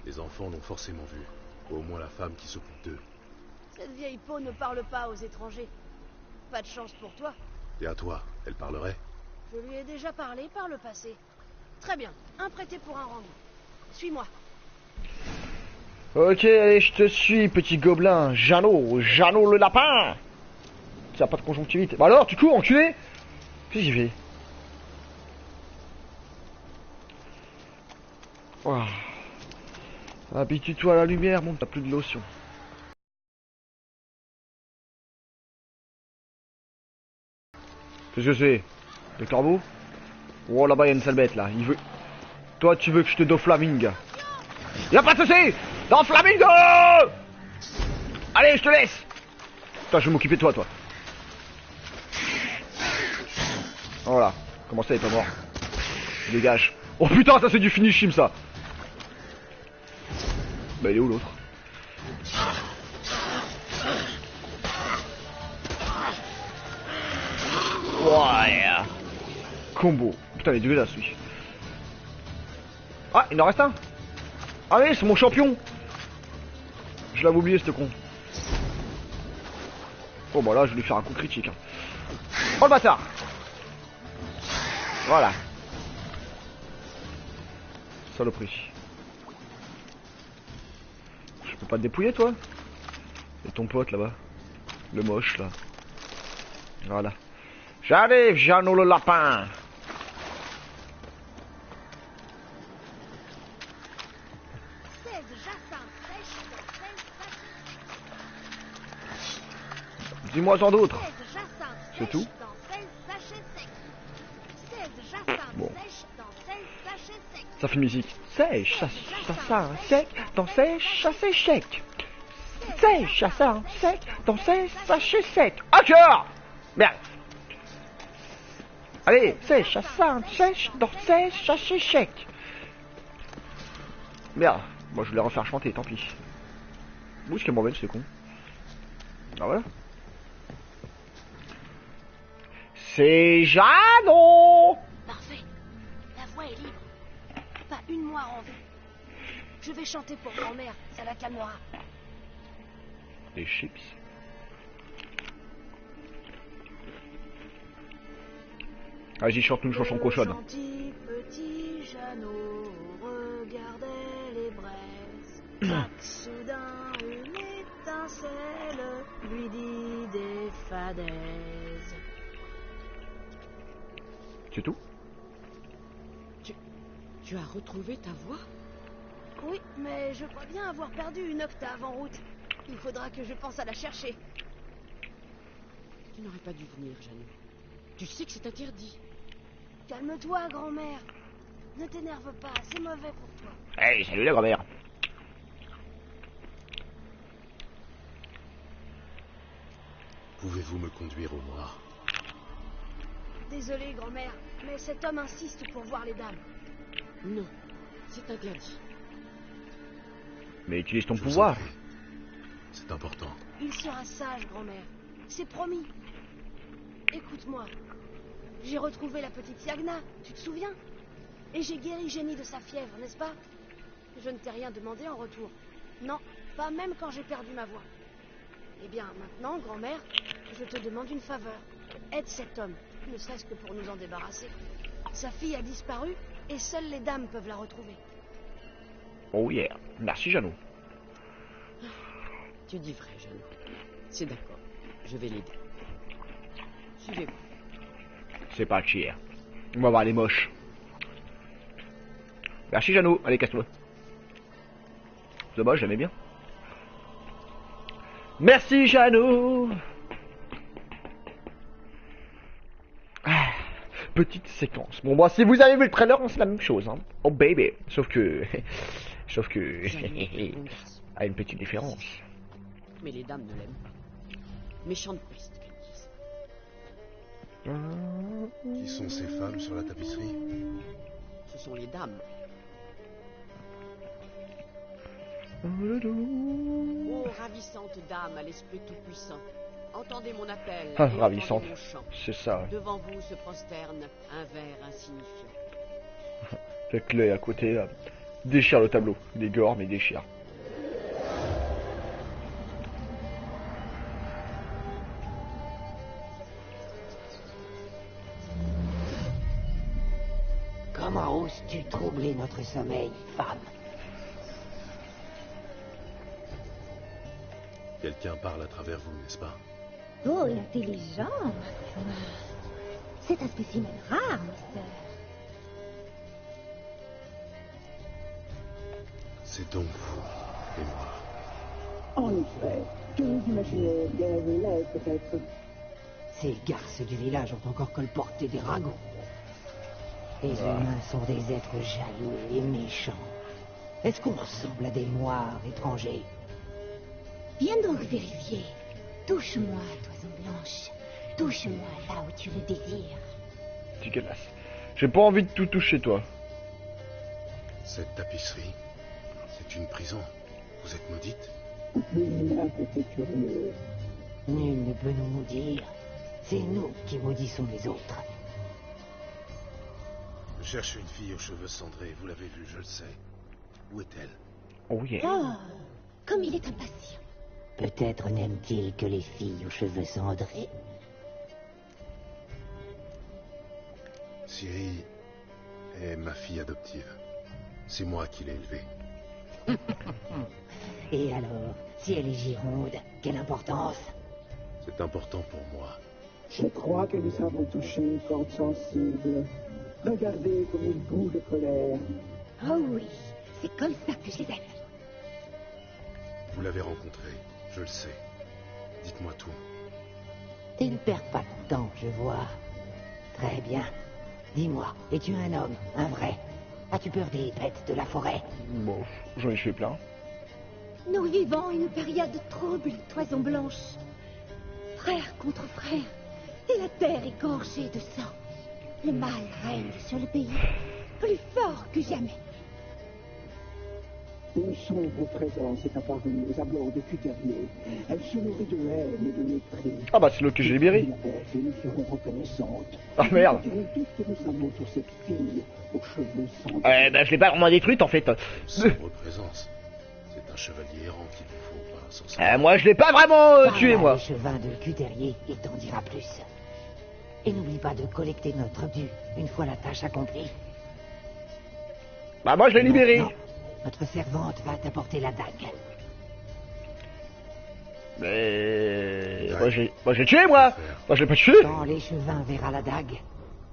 les enfants l'ont forcément vue. Ou au moins la femme qui s'occupe d'eux. Cette vieille peau ne parle pas aux étrangers. Pas de chance pour toi. Et à toi, elle parlerait? Je lui ai déjà parlé par le passé. Très bien, un prêté pour un rendez. Suis-moi. Ok, allez, je te suis, petit gobelin. Jeannot, Jeannot le lapin. T'as pas de conjonctivite. Bah alors, tu cours, enculé. Qu'est-ce que j'y fais? Ouah. Habitue-toi à la lumière, bon, t'as plus de lotion. Qu'est-ce que c'est? Des corbeaux? Oh, là-bas, il y a une sale bête, là. Il veut... Toi, tu veux que je te do flamingue? Y'a pas de soucis! Dans flamingo! Allez, je te laisse! Putain, je vais m'occuper de toi, toi. Voilà. Comment ça, il est pas mort? Dégage. Oh putain, ça c'est du finishim, ça! Bah, il est où l'autre? Ouais. Combo. Putain, il est dégueulasse, lui. Ah, il en reste un. Allez, c'est mon champion. Je l'avais oublié, ce con. Oh, bah là, je vais lui faire un coup critique. Hein. Oh, le bâtard. Voilà. Saloperie. Je peux pas te dépouiller, toi? Et ton pote, là-bas. Le moche, là. Voilà. J'arrive, Jeannot le lapin. Dis-moi en d'autres. C'est tout? Bon. Ça fait une musique. Sèche, ça, sec, dans sèche, ça c'est sec. Sèche, ça, sec, dans sèche, sachet sec. Encore! Merde. Allez, sèche, ça, sèche, dans sèche, sachet sec. Merde. Moi je vais les refaire chanter, tant pis. Où est-ce qu'elle m'emmène, ce con? Ah voilà. C'est Jeannot! Parfait. La voix est libre. Pas une moire en vue. Je vais chanter pour grand-mère, ça la calmera. Des chips. Vas-y, chante-nous une chanson cochonne. Petit Jeannot regardait les braises. Tac, soudain, une étincelle lui dit des fadaises. C'est tout? Tu as retrouvé ta voix? Oui, mais je crois bien avoir perdu une octave en route. Il faudra que je pense à la chercher. Tu n'aurais pas dû venir, Jeannot. Tu sais que c'est interdit. Calme-toi, grand-mère. Ne t'énerve pas, c'est mauvais pour toi. Hey, salut la grand-mère. Pouvez-vous me conduire au noir? Désolée, grand-mère, mais cet homme insiste pour voir les dames. Non, c'est interdit. Mais utilise ton Je vous en pouvoir. prie. C'est important. Il sera sage, grand-mère. C'est promis. Écoute-moi. J'ai retrouvé la petite Yagna, tu te souviens? Et j'ai guéri Jenny de sa fièvre, n'est-ce pas? Je ne t'ai rien demandé en retour. Non, pas même quand j'ai perdu ma voix. Eh bien, maintenant, grand-mère, je te demande une faveur. Aide cet homme, ne serait-ce que pour nous en débarrasser. Sa fille a disparu et seules les dames peuvent la retrouver. Oh yeah. Merci, Jeannot. Tu dis vrai, Jeannot. C'est d'accord. Je vais l'aider. Suivez-moi. C'est pas cher. On va voir les moches. Merci, Jeannot. Allez, casse-toi. Dommage, j'aimais bien. Merci, Jeannot. Ah, petite séquence. Bon, bah, si vous avez vu le trailer, c'est la même chose. Hein. Oh, baby. Sauf que... Sauf que... a une petite différence. Mais les dames ne l'aiment pas. Méchante peste, qu'elles disent. Qui sont ces femmes sur la tapisserie? Ce sont les dames. Oh, ravissante dame à l'esprit tout-puissant. Entendez mon appel. Ah, et ravissante. entendez mon chant. C'est ça, ouais. Devant vous se prosterne un ver insignifiant. Avec l'œil à côté, là. Déchire le tableau. Dégore, mais déchire. Comment oses-tu troubler notre sommeil, femme? Quelqu'un parle à travers vous, n'est-ce pas? Oh, l'intelligence. C'est un spécimen rare, Mister. C'est donc vous et moi. En effet, que vous imaginez bien là, peut-être. Ces garces du village ont encore colporté des ragots. Les humains sont des êtres jaloux et méchants. Est-ce qu'on ressemble à des noirs étrangers? Viens donc vérifier. Touche-moi, toison blanche. Touche-moi là où tu le désires. Dégueulasse. J'ai pas envie de tout toucher, toi. Cette tapisserie, c'est une prison. Vous êtes maudite? Un petit curieux. Nul ne peut nous maudire. C'est nous qui maudissons les autres. Je cherche une fille aux cheveux cendrés. Vous l'avez vue, je le sais. Où est-elle? Oh yeah. Oh, comme il est impatient. Peut-être n'aime-t-il que les filles aux cheveux cendrés. Ciri est ma fille adoptive. C'est moi qui l'ai élevée. Et alors, si elle est gironde, quelle importance? C'est important pour moi. Je crois que nous avons touché une corde sensible. Regardez comme il bout de colère. Oh oui, c'est comme ça que je les aime. Vous l'avez rencontrée, je le sais. Dites-moi tout. Tu ne perds pas de temps, je vois. Très bien. Dis-moi, es-tu un homme, un vrai? As-tu peur des bêtes de la forêt? Bon, j'en ai tué plein. Nous vivons une période trouble, toison blanche. Frère contre frère, et la terre est gorgée de sang. Le mal règne sur le pays, plus fort que jamais. Une sombre présence est apparue aux abords de Cuterrier. Elle se nourrit de haine et de mépris. Ah bah c'est l'autre que j'ai libéré. Et nous serons reconnaissantes. Ah merde. Nous dirons tout ce que nous savons sur cette fille aux cheveux cendrés. Bah je l'ai pas vraiment détruite en fait. Sombre présence. C'est un chevalier errant qu'il vous faut, pas un sorcier. Moi je l'ai pas vraiment tué Parle à moi. l'échevin de Cuterrier, il t'en dira plus. Et n'oublie pas de collecter notre dû, une fois la tâche accomplie. Bah moi je l'ai libéré. Non, notre servante va t'apporter la dague. Mais moi j'ai tué moi. Moi je l'ai pas tué. Quand l'échevin verra la dague,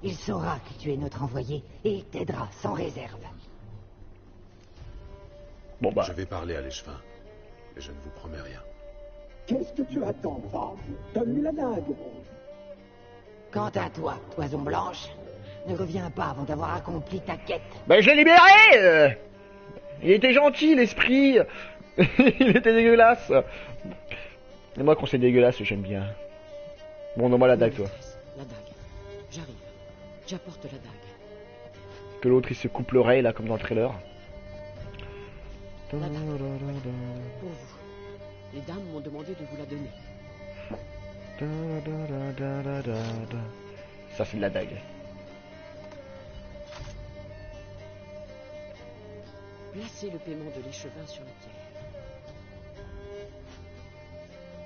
il saura que tu es notre envoyé et il t'aidera sans réserve. Bon bah. Je vais parler à l'échevin, mais je ne vous promets rien. Qu'est-ce que tu attends, femme? Donne-lui la dague. Quant à toi, toison blanche, ne reviens pas avant d'avoir accompli ta quête. Bah je l'ai libéré. Il était gentil l'esprit. Il était dégueulasse. Et moi quand c'est dégueulasse j'aime bien. Bon donne-moi la dague toi. La dague. J'arrive. J'apporte la dague. Que l'autre il se coupe l'oreille là comme dans le trailer. La dague. Pour vous. Les dames m'ont demandé de vous la donner. Ça c'est de la dague. Placez le paiement de l'échevin sur la pierre.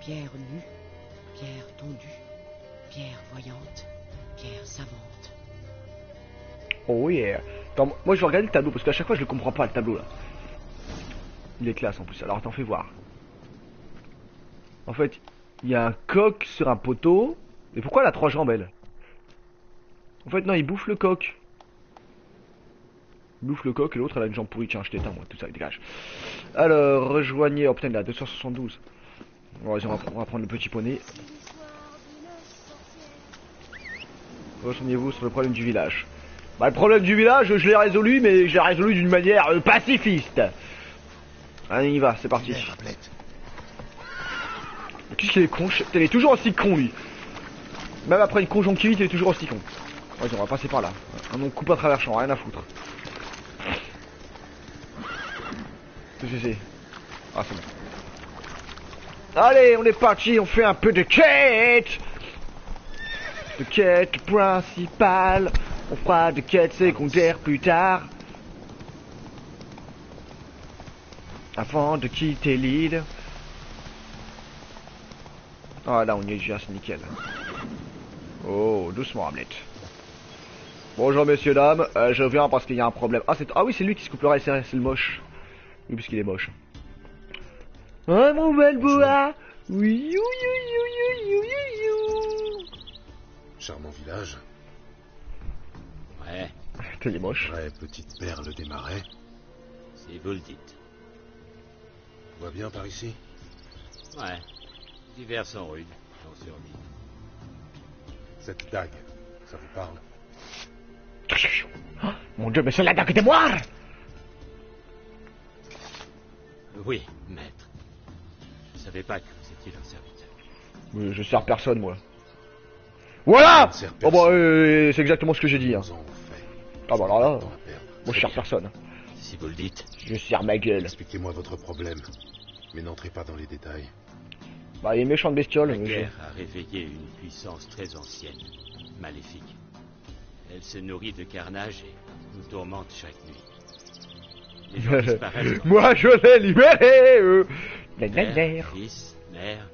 Pierre nue, pierre tondue, pierre voyante, pierre savante. Oh yeah. Attends, moi je vais regarder le tableau parce qu'à chaque fois je le comprends pas le tableau là. Il est classe en plus, alors t'en fais voir. En fait, il y a un coq sur un poteau. Et pourquoi elle a 3 jambes elle? En fait non, il bouffe le coq. Il bouffe le coq et l'autre elle a une jambe pourrie. Tiens, je t'éteins moi, tout ça, dégage. Alors, rejoignez, oh putain il a 272. Bon, vas-y, on va prendre le petit poney. Rejoignez-vous sur le problème du village. Bah le problème du village, je l'ai résolu, mais je l'ai résolu d'une manière pacifiste. Allez, on y va, c'est parti. Qu'est-ce qu'il est con? Il est toujours aussi con lui. Même après une conjonctivite, il est toujours aussi con. Vas-y, on va passer par là. On coupe à travers champ, rien à foutre. Qu'est-ce que c'est? Ah, c'est bon. Allez, on est parti, on fait un peu de quête. De quête principale. On fera de quête secondaire plus tard. Avant de quitter l'île. Ah là on y est déjà, c'est nickel. Oh, doucement Hamlet. Bonjour messieurs dames, je viens parce qu'il y a un problème. Ah oui c'est lui qui se coupe l'oreille, c'est le moche. Oui parce qu'il est moche. Ah mon bel boa, Oui, oui, oui, oui, oui, oui. Charmant village. Ouais, T'es moche. Vraie petite perle des marais. si vous le dites. Tout va bien par ici? Ouais, divers sont rudes, j'en survis. Cette dague, ça vous parle? Oh, mon dieu, mais c'est la dague des moires. Oui, maître. Je savais pas que vous étiez leur serviteur. Je sers personne, moi. Voilà. Je ne sers Oh bah, personne. c'est exactement ce que j'ai dit. Hein. Nous en fait. Ah bah alors là, Temps à perdre. moi je sers personne. Si vous le dites. Je sers ma gueule. Expliquez-moi votre problème, mais n'entrez pas dans les détails. Bah, il est méchant de bestiole. La guerre a réveillé une puissance très ancienne, maléfique. Elle se nourrit de carnage et nous tourmente chaque nuit. Les gens disparaissent. Moi je l'ai libéré. Père, fils, mère,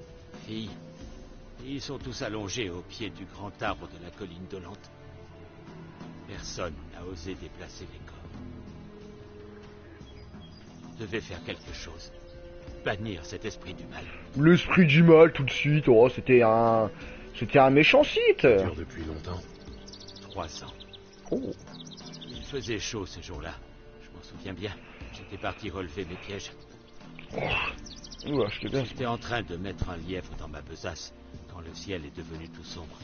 fille. Et ils sont tous allongés au pied du grand arbre de la colline dolente. Personne n'a osé déplacer les corps. Vous devez faire quelque chose. Bannir cet esprit du mal. L'esprit du mal tout de suite. Oh, c'était un méchant site. Ça dure depuis longtemps. 3 ans. Oh. Il faisait chaud ce jour-là. Je m'en souviens bien. J'étais parti relever mes pièges. Oula, je te bien. J'étais en train de mettre un lièvre dans ma besace quand le ciel est devenu tout sombre.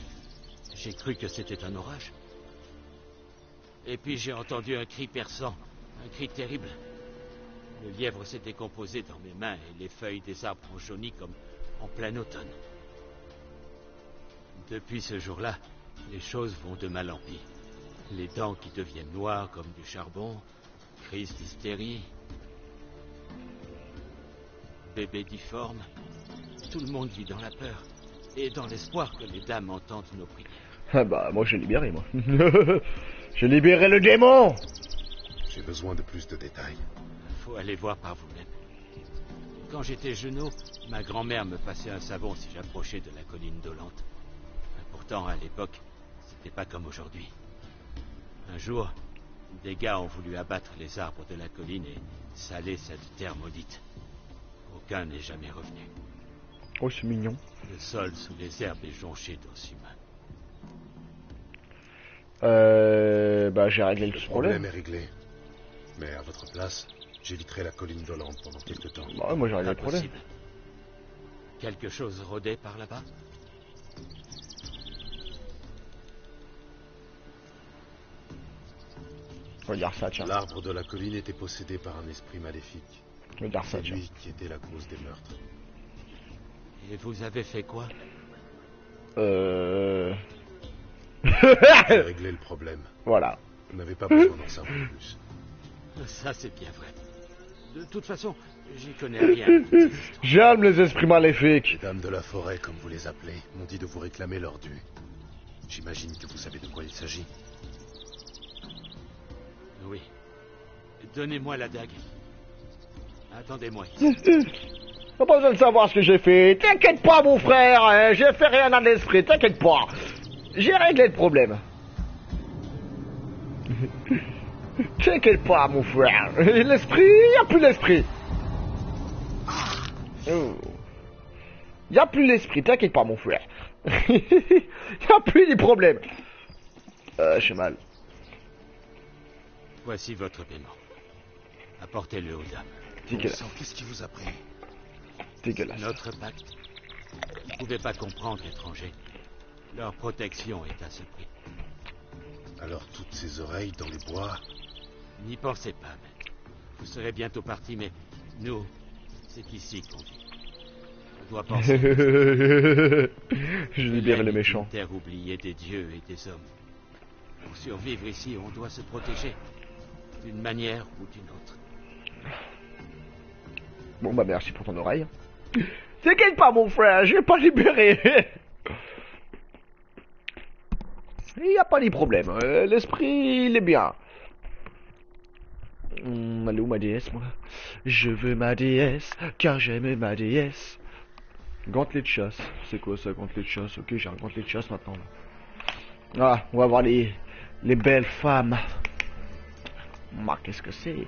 J'ai cru que c'était un orage. Et puis j'ai entendu un cri perçant, un cri terrible. Le lièvre s'est décomposé dans mes mains et les feuilles des arbres ont jauni comme en plein automne. Depuis ce jour-là, les choses vont de mal en pis. Les dents qui deviennent noires comme du charbon, crise d'hystérie, bébé difforme. Tout le monde vit dans la peur et dans l'espoir que les dames entendent nos prières. Ah bah, moi j'ai libéré, moi. J'ai libéré le démon. J'ai besoin de plus de détails. Faut aller voir par vous-même. Quand j'étais genou, ma grand-mère me passait un savon si j'approchais de la colline dolente. Pourtant, à l'époque, c'était pas comme aujourd'hui. Un jour, des gars ont voulu abattre les arbres de la colline et saler cette terre maudite. Aucun n'est jamais revenu. Oh, c'est mignon. Le sol sous les herbes est jonché d'os humains. Bah, j'ai réglé Le le problème problème. est réglé. Mais à votre place, j'éviterai la colline dolente pendant quelque temps. Bah, ouais, moi j'ai réglé le problème. Impossible. Quelque chose rôdait par là-bas? Regarde ça, tiens. L'arbre de la colline était possédé par un esprit maléfique. Regarde ça, C'est tiens. lui qui était la cause des meurtres. Et vous avez fait quoi? J'ai réglé le problème. Voilà. Vous n'avez pas besoin d'en savoir plus. Ça, c'est bien vrai. De toute façon, j'y connais rien. J'aime les esprits maléfiques. Les dames de la forêt, comme vous les appelez, m'ont dit de vous réclamer leur dû. J'imagine que vous savez de quoi il s'agit. Oui. Donnez-moi la dague. Attendez-moi. T'as pas besoin de savoir ce que j'ai fait. T'inquiète pas, mon frère. Hein, j'ai fait rien à l'esprit. T'inquiète pas. J'ai réglé le problème. T'inquiète pas, mon frère. L'esprit, y a plus l'esprit. Oh. Y a plus l'esprit. T'inquiète pas, mon frère. Y a plus de problème. J'ai mal. Voici votre paiement. Apportez-le aux dames. Dégueulasse. Sang, qu'est-ce qui vous a pris? Dégueulasse. Notre pacte. Vous ne pouvez pas comprendre, étranger. Leur protection est à ce prix. Alors toutes ces oreilles dans les bois... N'y pensez pas, maître. Vous serez bientôt parti, mais nous, c'est ici qu'on vit. On doit penser. Je libère les méchants. Une terre oubliée des dieux et des hommes. Pour survivre ici, on doit se protéger. D'une manière ou d'une autre. Bon bah merci pour ton oreille. T'inquiète pas, mon frère, j'ai pas libéré. Il n'y a pas de problème. L'esprit, il est bien. Elle est où ma déesse, moi? Je veux ma déesse, car j'aime ma déesse. Gantelet de chasse. C'est quoi ça, gantelet de chasse? Ok, j'ai un gantelet de chasse maintenant. Ah, on va voir les belles femmes. Moi, qu'est-ce que c'est?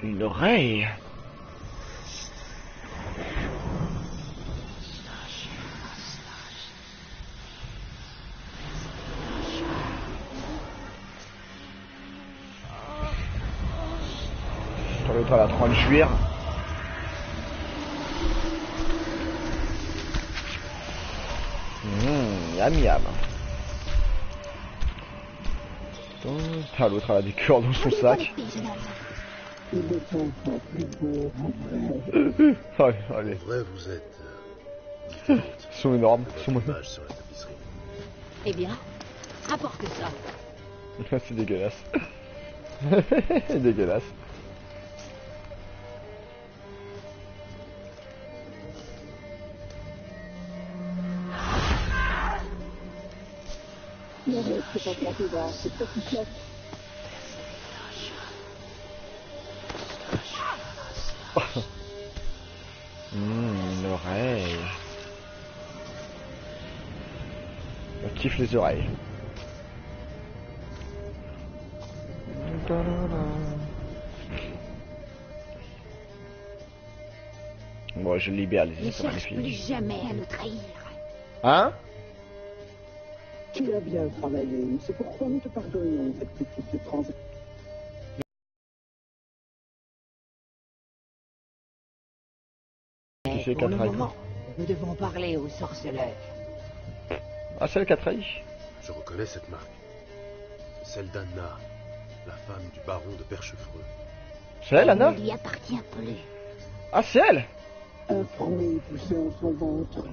Une oreille. L'autre elle est en train de fuir. Yam yam. Ah, l'autre elle a des cœurs dans son sac. Il est encore plus beau, mon frère. Allez, allez. En vrai, vous êtes différentes. Ils sont énormes. Votre Ils sont... image sur la tapisserie. Eh bien, rapporte ça. C'est dégueulasse. C'est dégueulasse. Ne reste pas planté dans cette petite pièce. Une oreille. On kiffe les oreilles. Moi je libère les Ne histoires des cherche filles. plus jamais à nous trahir. Hein? Tu as bien travaillé, c'est pourquoi nous te pardonnons cette petite transaction. Mais c'est pour le Catraille. moment, nous devons parler au sorceleur. Ah, c'est le 4 Je reconnais cette marque. C'est celle d'Anna, la femme du baron de Perchefreux. C'est elle, Anna? Ne lui appartient plus. Ah, c'est elle? Un fruit poussé en son ventre.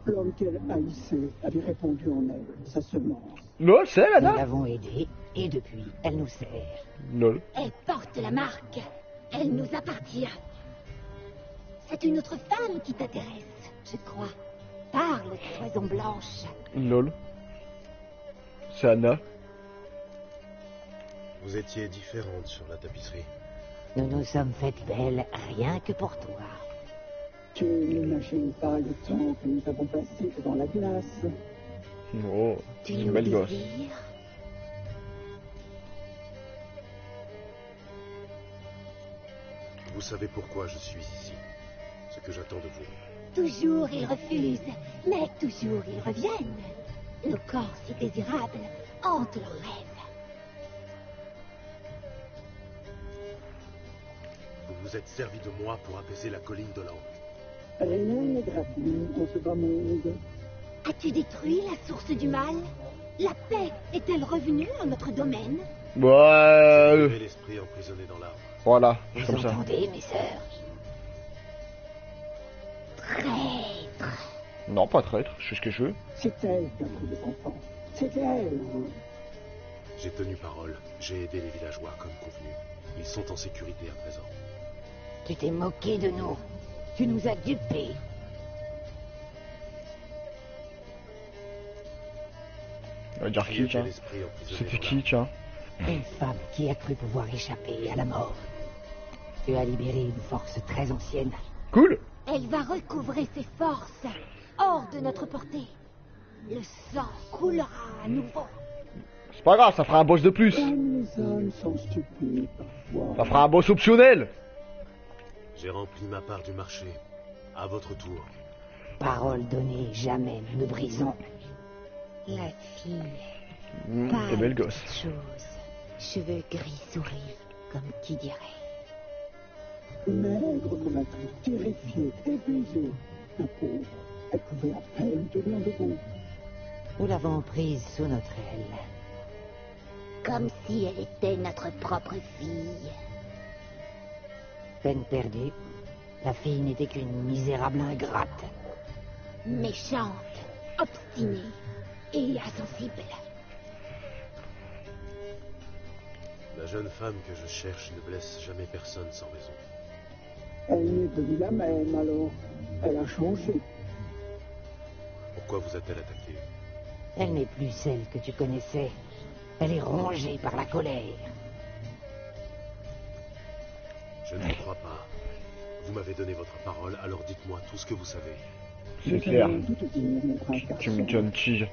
L'homme qu'elle haïssait avait répondu en elle, sa semence. Lol, c'est elle, Nous Anna? l'avons aidée, et depuis, elle nous sert. Lol. Elle porte la marque. Elle nous appartient. C'est une autre femme qui t'intéresse, je crois. Parle, toison blanche. Lol. C'est Anna. Vous étiez différente sur la tapisserie. Nous nous sommes faites belles rien que pour toi. Tu n'imagines pas le temps que nous avons passé dans la glace. Oh, Tu une nous belle gosse. désires. Vous savez pourquoi je suis ici. Ce que j'attends de vous. Toujours ils refusent, mais toujours ils reviennent. Nos corps si désirables hantent leurs rêves. Vous vous êtes servi de moi pour apaiser la colline de l'Ambre. Rien n'est gratuit dans ce bas monde. As-tu détruit la source du mal? La paix est-elle revenue en notre domaine? Ouais. J'ai trouvé l'esprit emprisonné dans l'arbre. Voilà, Vous comme ça. entendez, mes sœurs? Traître. Non, pas traître, je fais ce que je veux. C'est elle qui a pris les enfants. C'était elle. J'ai tenu parole. J'ai aidé les villageois comme convenu. Ils sont en sécurité à présent. Tu t'es moqué de nous. Tu nous as dupés. On va dire Qui qui, était tiens? l'esprit emprisonné C'était dans qui, l'arbre? tiens? Une femme qui a cru pouvoir échapper à la mort. Tu as libéré une force très ancienne. Cool. Elle va recouvrer ses forces, hors de notre portée. Le sang coulera à nouveau. C'est pas grave, ça fera un boss de plus. Comme les hommes sont stupides parfois. Ça fera un boss optionnel. J'ai rempli ma part du marché. À votre tour. Parole donnée, jamais nous ne brisons. La fille, T'es belle gosse. chose, cheveux gris souris, comme qui dirait. Maigre comme un truc, terrifiée, épuisée. La pauvre, elle pouvait à peine tenir debout. Nous l'avons prise sous notre aile. Comme si elle était notre propre fille. Peine perdue. La fille n'était qu'une misérable ingrate. Méchante, obstinée et insensible. La jeune femme que je cherche ne blesse jamais personne sans raison. Elle n'est devenue la même alors. Elle a changé. Pourquoi vous a-t-elle attaqué? Elle n'est plus celle que tu connaissais. Elle est rongée par la colère. Je ne vous crois pas. Vous m'avez donné votre parole, alors dites-moi tout ce que vous savez. C'est clair. Tout te dire, mon prince Tu me garçon. donnes qui?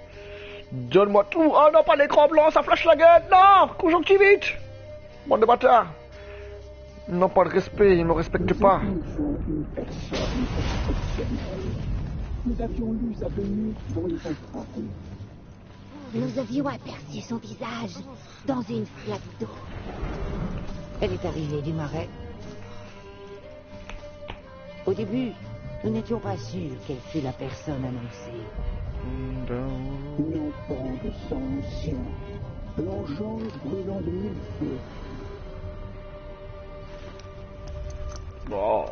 Donne-moi tout. Oh non, pas l'écran blanc, ça flash la gueule. Non, conjonctivite. Bande de bâtards. Ils n'ont pas de respect, ils me respectent pas. Nous étions une personne exceptionnelle. Nous avions lu sa venue dans les entrailles. Nous avions aperçu son visage dans une flaque d'eau. Elle est arrivée du marais. Au début, nous n'étions pas sûrs qu'elle fût la personne annoncée. Nos pans de sang ancien, l'engeance brûlant de mille feux. Bon.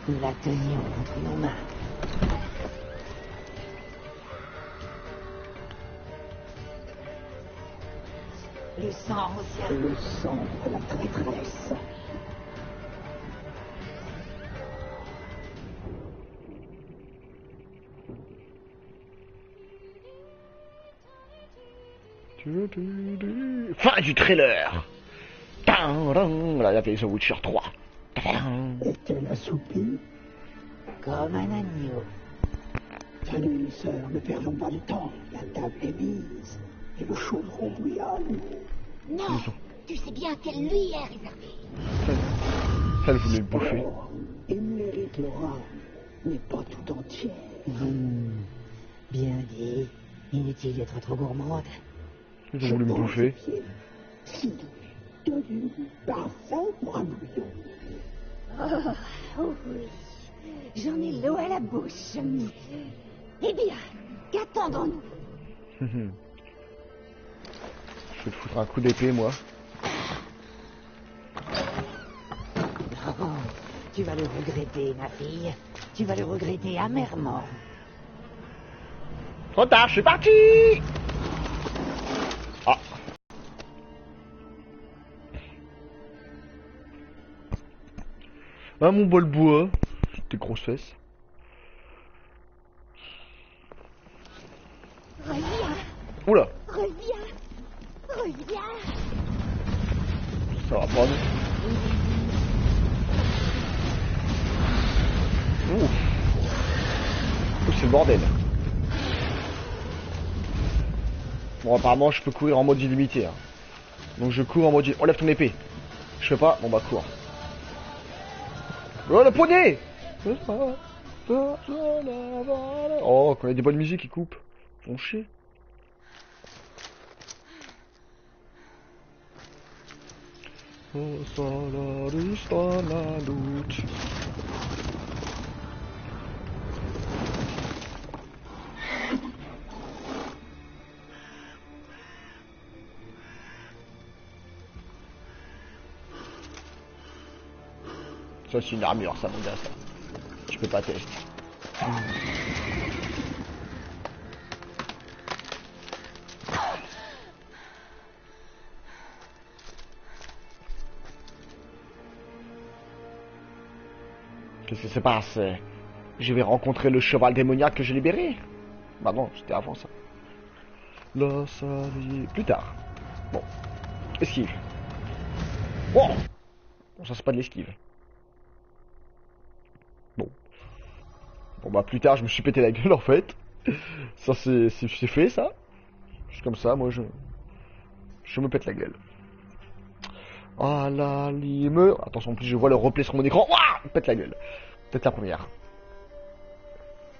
Nous la tenions entre nos mains. Le sang ancien. Le sang de la traîtresse. Fin du trailer. Là, il a fait The Witcher 3. Est-elle assoupie? Comme un agneau. Salut, sœur, ne perdons pas de temps. La table est mise et le chaudron bouillonne. Non, tu sais bien qu'elle lui est réservée. Elle voulait le bouffer. Oh, il mérite l'aura, mais pas tout entière. Bien dit. Inutile d'être trop gourmande. Ils ont voulu me bouffer. Si, tendu, parfait pour un bouillon. Oh oui, j'en ai l'eau à la bouche. Eh bien, qu'attendons-nous? Je vais te foutre un coup d'épée, moi. Oh, tu vas le regretter, ma fille. Tu vas le regretter amèrement. Trop tard, je suis parti. Ah. Ah, mon bol bois. Tes grosses fesses. Reviens, Oula. reviens. Ça va pas, non? Ouf. Oh, c'est le bordel. Bon, apparemment, je peux courir en mode illimité. Hein. Donc, je cours en mode... Enlève ton épée. Je fais pas. Bon, bah, cours. Oh, le poney! Oh, quand il y a des bonnes musiques, ils coupent. Ils font chier. Ça c'est une armure, ça mon gars, ça. Je peux pas tester. Qu'est-ce qui se passe? Je vais rencontrer le cheval démoniaque que j'ai libéré? Bah non, c'était avant ça. Là, ça y est. Plus tard. Bon. Esquive. Wow. Bon, ça c'est pas de l'esquive. Bon. Bon bah plus tard je me suis pété la gueule en fait. Ça c'est fait ça. Juste comme ça, moi je me pète la gueule. Ah la lime. Attention, en plus je vois le replay sur mon écran. Ouah, pète la gueule. Peut-être la première.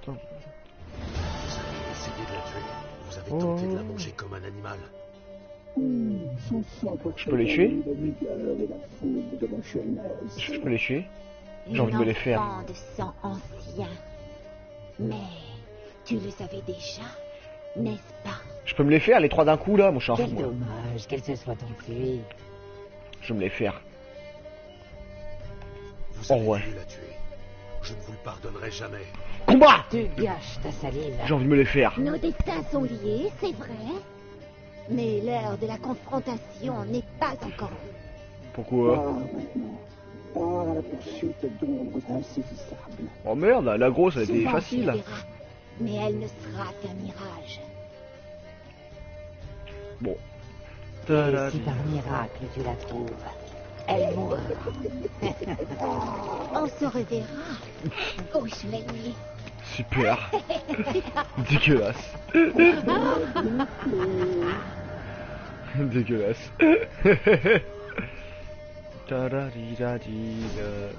Vous avez essayé de la tuer. Vous avez tenté de la manger comme un animal. Je peux les tuer? Je peux les tuer? J'ai envie de me les faire. Une enfant de sang ancien. Mais tu le savais déjà, n'est-ce pas? Je peux me les faire les trois d'un coup là, mon chat. Quel dommage qu'elle se soit enfuie. Je vais me les faire. Vous avez ouais. voulu la tuer. Je ne vous le pardonnerai jamais. Combat! Tu gâches ta salive. J'ai envie de me les faire. Nos destins sont liés, c'est vrai. Mais l'heure de la confrontation n'est pas encore venue. Pourquoi? Par à la poursuite d'ombres insaisissables. Oh merde, la grosse elle était Souvent, facile. tu la verras, mais elle ne sera qu'un mirage. Bon. Et si par miracle tu la trouves, elle mourra. On se reverra. Gauche la nuit. Super. Dégueulasse. Dégueulasse.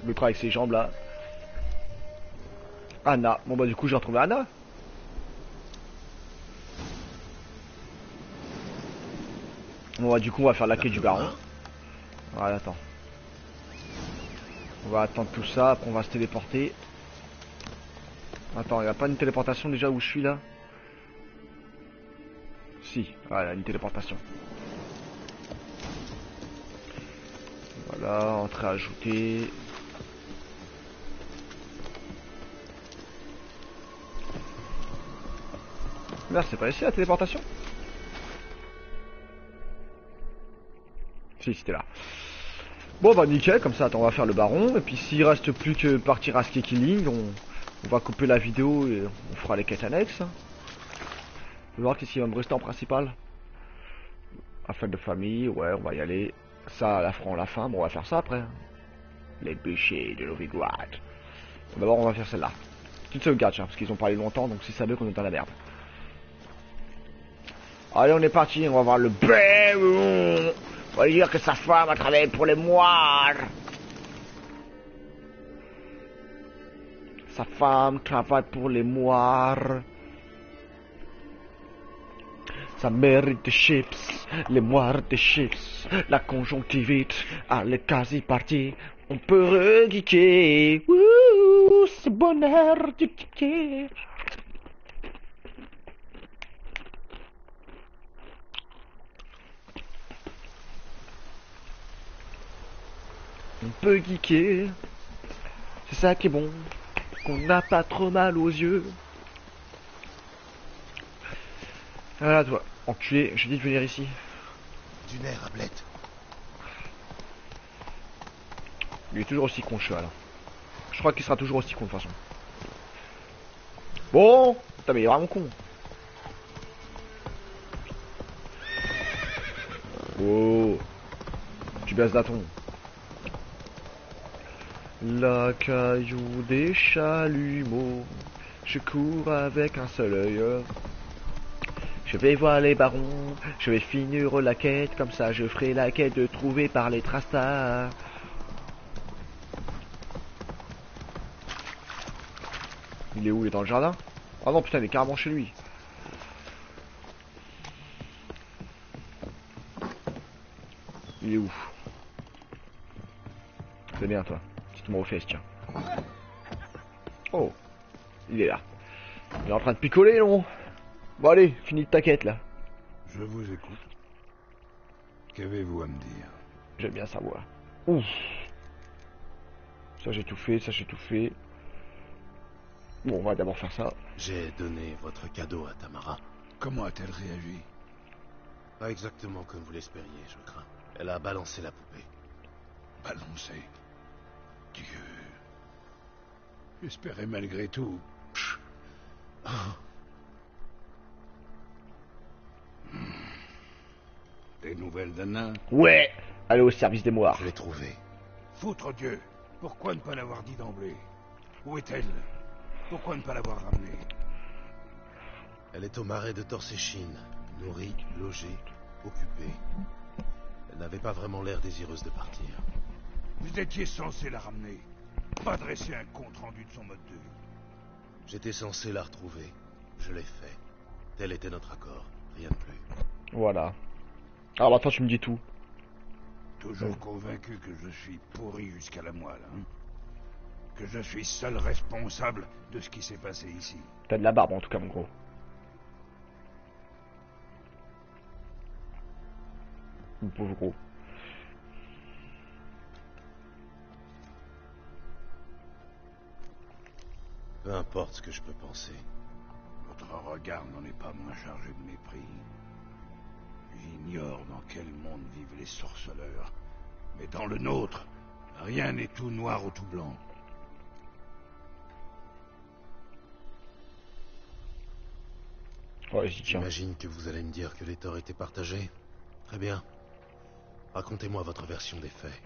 L'autre avec ses jambes là. Anna. Bon bah du coup j'ai retrouvé Anna. Bon, du coup, on va faire la quête du baron. Voilà, attends. On va attendre tout ça, après on va se téléporter. Attends, il n'y a pas une téléportation déjà où je suis là? Si, voilà, une téléportation. Voilà, entrée ajoutée. Merde, c'est pas ici la téléportation? Si, c'était là. Bon bah nickel, comme ça, attends, on va faire le baron. Et puis s'il reste plus que partir à Skekeling, on va couper la vidéo et on fera les quêtes annexes. On va voir qu'est-ce qui va me rester en principal. Affaire de famille, ouais, on va y aller. Ça, la fin, bon, on va faire ça après. Les péchés de Novigrad. D'abord, on va faire celle-là. Petite sauvegarde, parce qu'ils ont parlé longtemps, donc si ça veut qu'on est dans la merde. Allez, on est parti, on va voir le baron. On va lui dire que sa femme a travaillé pour les moires. Sa femme travaille pour les moires. Ça mérite des chips, les moires des chips. La conjonctivite, elle est quasi partie. On peut re-geeker. Wouh, c'est bonheur du geeker. On peut geeker. C'est ça qui est bon. Qu'on n'a pas trop mal aux yeux. Voilà toi, enculé, j'ai dit de venir ici. Du nerf, Ablette. Il est toujours aussi con, cheval. Je crois qu'il sera toujours aussi con de toute façon. Bon, putain mais il est vraiment con. Oh, tu baisses d'aton. La caillou des chalumeaux, je cours avec un seul œil. Je vais voir les barons, je vais finir la quête, comme ça je ferai la quête de trouver par les Trastas. Il est où? Il est dans le jardin? Oh non putain, il est carrément chez lui. Il est où? C'est bien toi. Petite aux fesses, tiens. Oh, il est là. Il est en train de picoler, non? Bon allez, finis de ta quête là. Je vous écoute. Qu'avez-vous à me dire? J'aime bien savoir. Ouf. Ça j'ai tout fait, ça j'ai tout fait. Bon, on va d'abord faire ça. J'ai donné votre cadeau à Tamara. Comment a-t-elle réagi? Pas exactement comme vous l'espériez, je crains. Elle a balancé la poupée. Balancé? Dieu. J'espérais malgré tout. Oh. Des nouvelles d'Anna? Ouais. Allez au service des moires. Je l'ai trouvée. Foutre Dieu! Pourquoi ne pas l'avoir dit d'emblée? Où est-elle? Pourquoi ne pas l'avoir ramenée? Elle est au marais de Torséchine, nourrie, logée, occupée. Elle n'avait pas vraiment l'air désireuse de partir. Vous étiez censé la ramener, pas dresser un compte-rendu de son mode de vie. J'étais censé la retrouver. Je l'ai fait. Tel était notre accord. Rien de plus. Voilà. Alors maintenant tu me dis tout. Toujours convaincu que je suis pourri jusqu'à la moelle, hein? Que je suis seul responsable de ce qui s'est passé ici. T'as de la barbe en tout cas, mon gros. Mon pauvre gros. Peu importe ce que je peux penser. Votre regard n'en est pas moins chargé de mépris. J'ignore dans quel monde vivent les sorceleurs, mais dans le nôtre, rien n'est tout noir ou tout blanc. Ouais, j'y tiens. J'imagine que vous allez me dire que les torts étaient partagés. Très bien. Racontez-moi votre version des faits.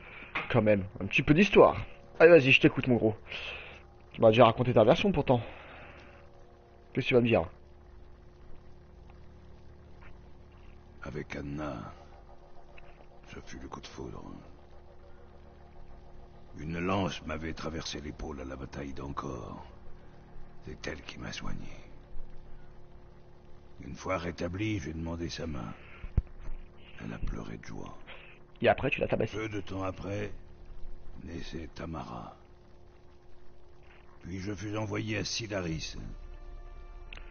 Quand même, un petit peu d'histoire. Allez, vas-y, je t'écoute, mon gros. Tu m'as déjà raconté ta version, pourtant. Qu'est-ce que tu vas me dire? Avec Anna, ce fut le coup de foudre. Une lance m'avait traversé l'épaule à la bataille d'Ancor. C'est elle qui m'a soigné. Une fois rétablie, j'ai demandé sa main. Elle a pleuré. de joie. Et après, tu l'as tabassé. Peu de temps après, naissait Tamara. Puis je fus envoyé à Sidaris.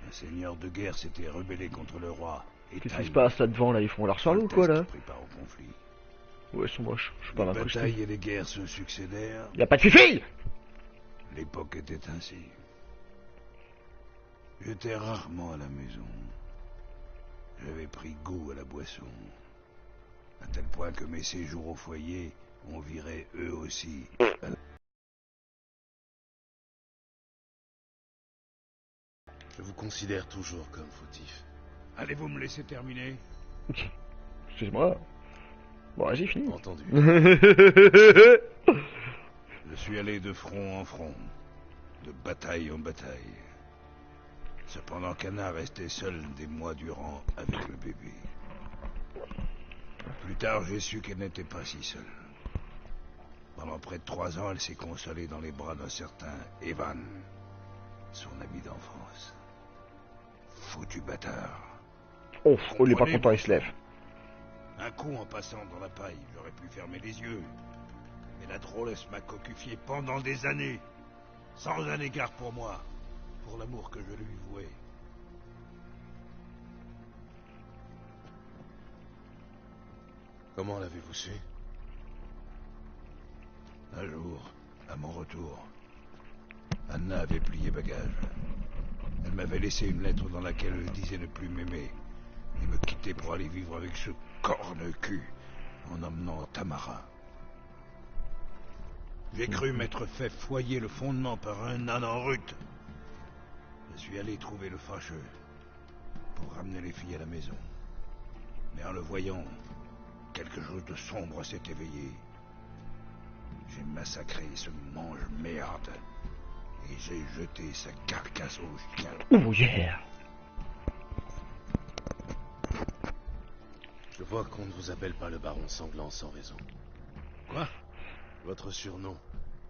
Un seigneur de guerre s'était rebellé contre le roi. Qu'est-ce qui se passe là devant là? Ils font leur soirée ou quoi là? Prépare au conflit. Ouais, ils sont moches. Je suis pas Les m'incruster. batailles et les guerres se succédèrent. Y'a pas de fifille! L'époque était ainsi. J'étais rarement à la maison. J'avais pris goût à la boisson. À tel point que mes séjours au foyer ont viré eux aussi. Je vous considère toujours comme fautif. Allez-vous me laisser terminer? Excuse-moi. Bon, vas-y, fini. Entendu. Je suis allé de front en front, de bataille en bataille. Cependant qu'Anna restait seule des mois durant avec le bébé. Plus tard, j'ai su qu'elle n'était pas si seule. Pendant près de 3 ans, elle s'est consolée dans les bras d'un certain Evan, son ami d'enfance. Foutu bâtard. Oh, il est pas content, il se lève. Un coup en passant dans la paille, j'aurais pu fermer les yeux. Mais la drôlesse m'a cocufié pendant des années, sans un égard pour moi, pour l'amour que je lui vouais. Comment l'avez-vous su? Un jour, à mon retour, Anna avait plié bagage. Elle m'avait laissé une lettre dans laquelle elle disait ne plus m'aimer et me quitter pour aller vivre avec ce corne-cul en emmenant Tamara. J'ai cru m'être fait foyer le fondement par un âne en rut. Je suis allé trouver le fâcheux pour ramener les filles à la maison. Mais en le voyant, quelque chose de sombre s'est éveillé. J'ai massacré ce mange-merde et j'ai jeté sa carcasse au chien. Oh yeah! Je vois qu'on ne vous appelle pas le baron sanglant sans raison. Quoi? Votre surnom,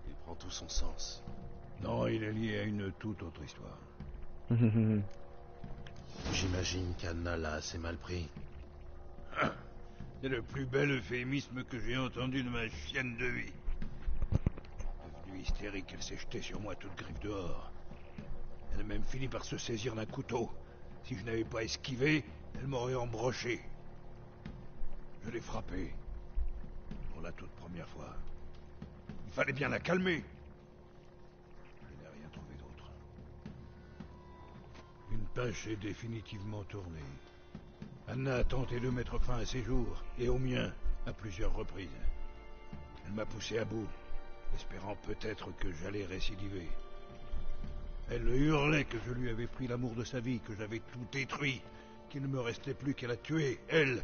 il prend tout son sens. Non, il est lié à une toute autre histoire. J'imagine qu'Anna l'a assez mal pris. C'est le plus bel euphémisme que j'ai entendu de ma chienne de vie. Devenue hystérique, elle s'est jetée sur moi toute griffe dehors. Elle a même fini par se saisir d'un couteau. Si je n'avais pas esquivé, elle m'aurait embroché. Je l'ai frappée. Pour la toute première fois. Il fallait bien la calmer. Je n'ai rien trouvé d'autre. Une page est définitivement tournée. Anna a tenté de mettre fin à ses jours, et au mien, à plusieurs reprises. Elle m'a poussé à bout, espérant peut-être que j'allais récidiver. Elle hurlait que je lui avais pris l'amour de sa vie, que j'avais tout détruit, qu'il ne me restait plus qu'à la tuer, elle.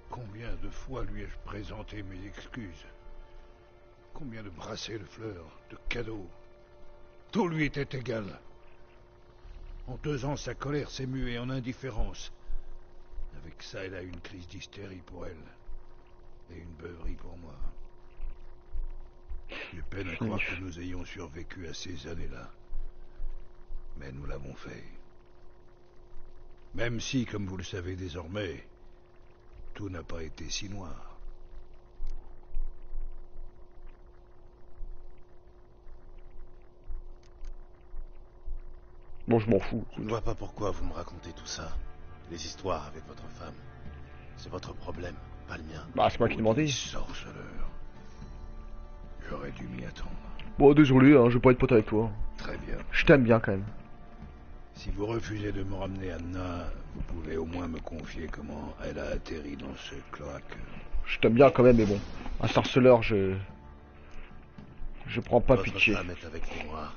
Combien de fois lui ai-je présenté mes excuses? Combien de brassées de fleurs, de cadeaux? Tout lui était égal. En 2 ans, sa colère s'est muée en indifférence. Avec ça, elle a eu une crise d'hystérie pour elle. Et une beuverie pour moi. J'ai peine à croire que nous ayons survécu à ces années-là. Mais nous l'avons fait. Même si, comme vous le savez désormais, tout n'a pas été si noir. Bon, je m'en fous. Je ne vois pas pourquoi vous me racontez tout ça. Les histoires avec votre femme. C'est votre problème, pas le mien. Bah, c'est moi qui demandais. Sorceleur. J'aurais dû m'y attendre. Bon, désolé, hein, je vais pas être pote avec toi. Très bien. Je t'aime bien quand même. Si vous refusez de me ramener Anna, vous pouvez au moins me confier comment elle a atterri dans ce cloaque. Je t'aime bien quand même, mais bon. Un sorceleur, je prends pas Votre pitié. femme est avec les Noirs,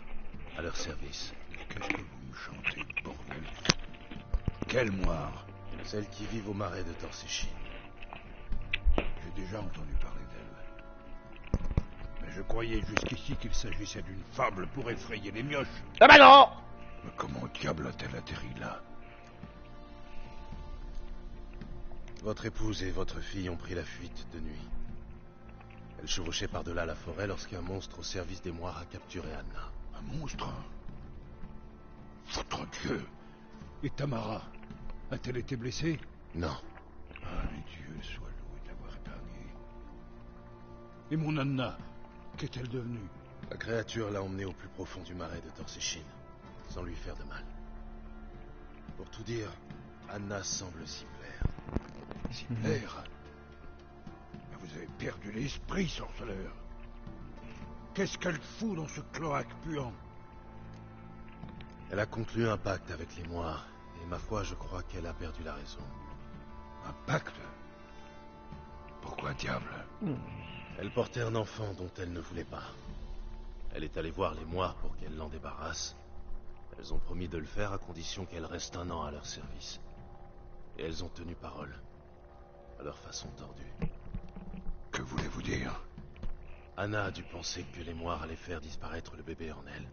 à leur service. Qu'est-ce que vous me chantez, bordel? Quelle moire? Celles qui vivent au marais de Torséchine. J'ai déjà entendu parler d'elle. Mais je croyais jusqu'ici qu'il s'agissait d'une fable pour effrayer les mioches. Ah bah non! Mais comment diable a-t-elle atterri là? Votre épouse et votre fille ont pris la fuite de nuit. Elle chevauchait par-delà la forêt lorsqu'un monstre au service des Moires a capturé Anna. Un monstre? Votre Dieu! Et Tamara? A-t-elle été blessée? Non. Ah, les dieux, Et mon Anna, qu'est-elle devenue? La créature l'a emmené au plus profond du marais de Torsechin, sans lui faire de mal. Pour tout dire, Anna semble s'y plaire. S'y plaire? Mais vous avez perdu l'esprit, sorceleur. Qu'est-ce qu'elle fout dans ce cloaque puant? Elle a conclu un pacte avec les Moires, et ma foi, je crois qu'elle a perdu la raison. Un pacte? Pourquoi diable? Elle portait un enfant dont elle ne voulait pas. Elle est allée voir les Moires pour qu'elle l'en débarrasse. Elles ont promis de le faire à condition qu'elle reste 1 an à leur service. Et elles ont tenu parole, à leur façon tordue. Que voulez-vous dire? Anna a dû penser que les Moires allaient faire disparaître le bébé en elle.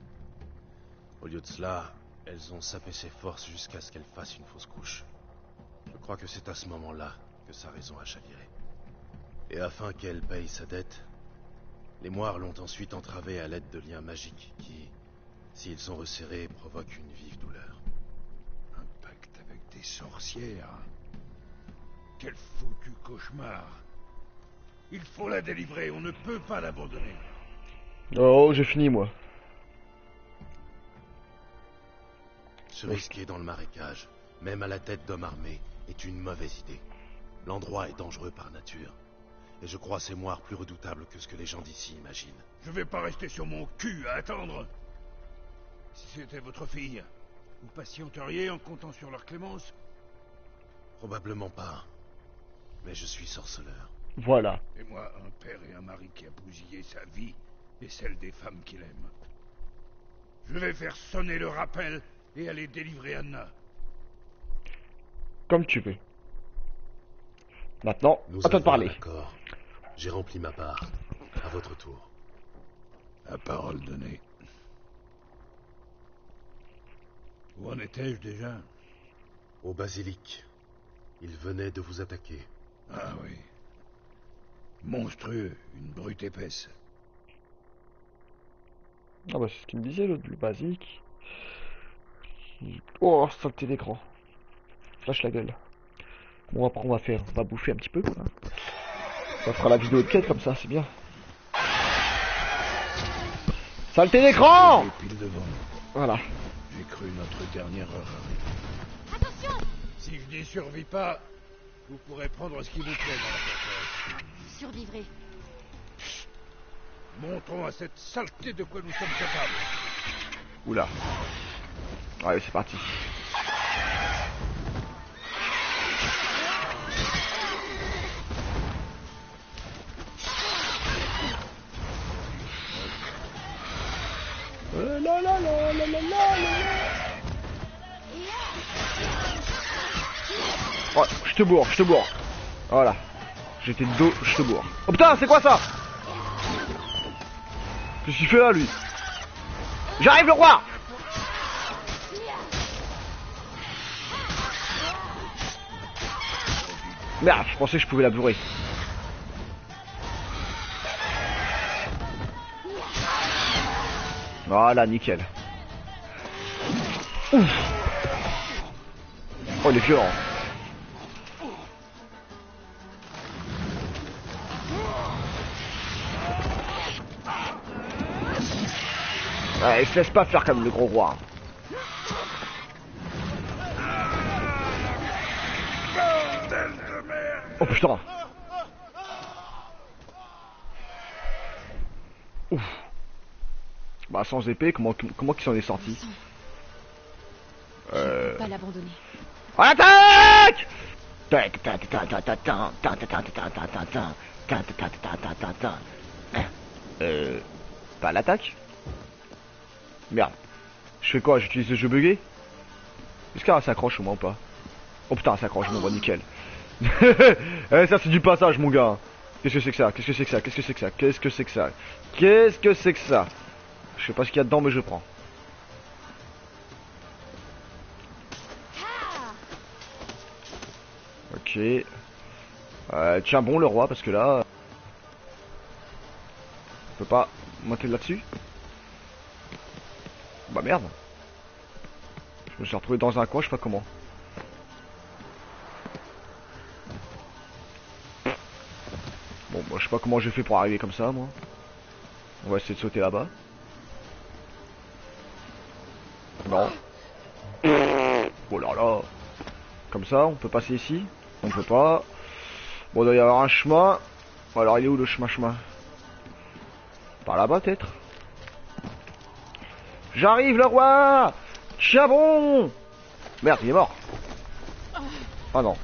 Au lieu de cela, elles ont sapé ses forces jusqu'à ce qu'elle fasse une fausse couche. Je crois que c'est à ce moment-là que sa raison a chaviré. Et afin qu'elle paye sa dette, les Moires l'ont ensuite entravée à l'aide de liens magiques qui, s'ils sont resserrés, provoquent une vive douleur. Un pacte avec des sorcières? Quel foutu cauchemar! Il faut la délivrer, on ne peut pas l'abandonner. Oh, j'ai fini moi. Se risquer dans le marécage, même à la tête d'hommes armés, est une mauvaise idée. L'endroit est dangereux par nature. Et je crois ces Moires plus redoutables que ce que les gens d'ici imaginent. Je vais pas rester sur mon cul à attendre. Si c'était votre fille, vous patienteriez en comptant sur leur clémence? Probablement pas. Mais je suis sorceleur. Voilà. Et moi, un père et un mari qui a bousillé sa vie et celle des femmes qu'il aime. Je vais faire sonner le rappel et aller délivrer Anna. Comme tu veux. Maintenant, à toi de parler. D'accord. J'ai rempli ma part. À votre tour. La parole donnée. Où en étais-je déjà? Au basilic. Il venait de vous attaquer. Ah oui. Monstrueux, une brute épaisse. Ah bah c'est ce qu'il me disait l'autre, le basique. Oh, saleté d'écran. Flash la gueule. Bon après on va bouffer un petit peu quoi. Ça fera la vidéo de quête comme ça, c'est bien. Saleté d'écran! Pile devant. Voilà. J'ai cru notre dernière heure arriver. Attention! Si je n'y survis pas, vous pourrez prendre ce qui vous plaît dans la forteresse. Survivrez. Montrons à cette saleté de quoi nous sommes capables. Oula. Allez, c'est parti. La la la la la la. Oh, je te bourre, je te bourre. Voilà. J'étais de dos, je te bourre. Oh putain, c'est quoi ça? Qu'est-ce qu'il fait là, lui? J'arrive, le roi! Merde, je pensais que je pouvais la bourrer. Voilà, nickel. Ouf. Oh, il est violent. Ouais, il se laisse pas faire comme le gros roi. Oh putain. Ouf. Bah sans épée, comment qu'il s'en est sorti? Pas l'abandonner. On attaque! Pas l'attaque? Merde. Je fais quoi? J'utilise le jeu bugué? Est-ce qu'elle s'accroche au moins ou pas? Oh putain, elle s'accroche, bon bah nickel. Eh, ça c'est du passage mon gars. Qu'est-ce que c'est que ça? Qu'est-ce que c'est que ça? Qu'est-ce que c'est que ça? Qu'est-ce que c'est que ça? Qu'est-ce que c'est que ça? Je sais pas ce qu'il y a dedans mais je prends. Ok. Tiens bon le roi parce que là... On peut pas monter là-dessus. Bah merde. Je me suis retrouvé dans un coin, je sais pas comment. Bon, moi je sais pas comment j'ai fait pour arriver comme ça, moi. On va essayer de sauter là-bas. Non. Oh là là. Comme ça, on peut passer ici. On peut pas. Bon, il doit y avoir un chemin. Alors, il est où le chemin? Par là-bas, peut-être. J'arrive, le roi. Tiens bon. Merde, il est mort. Ah non.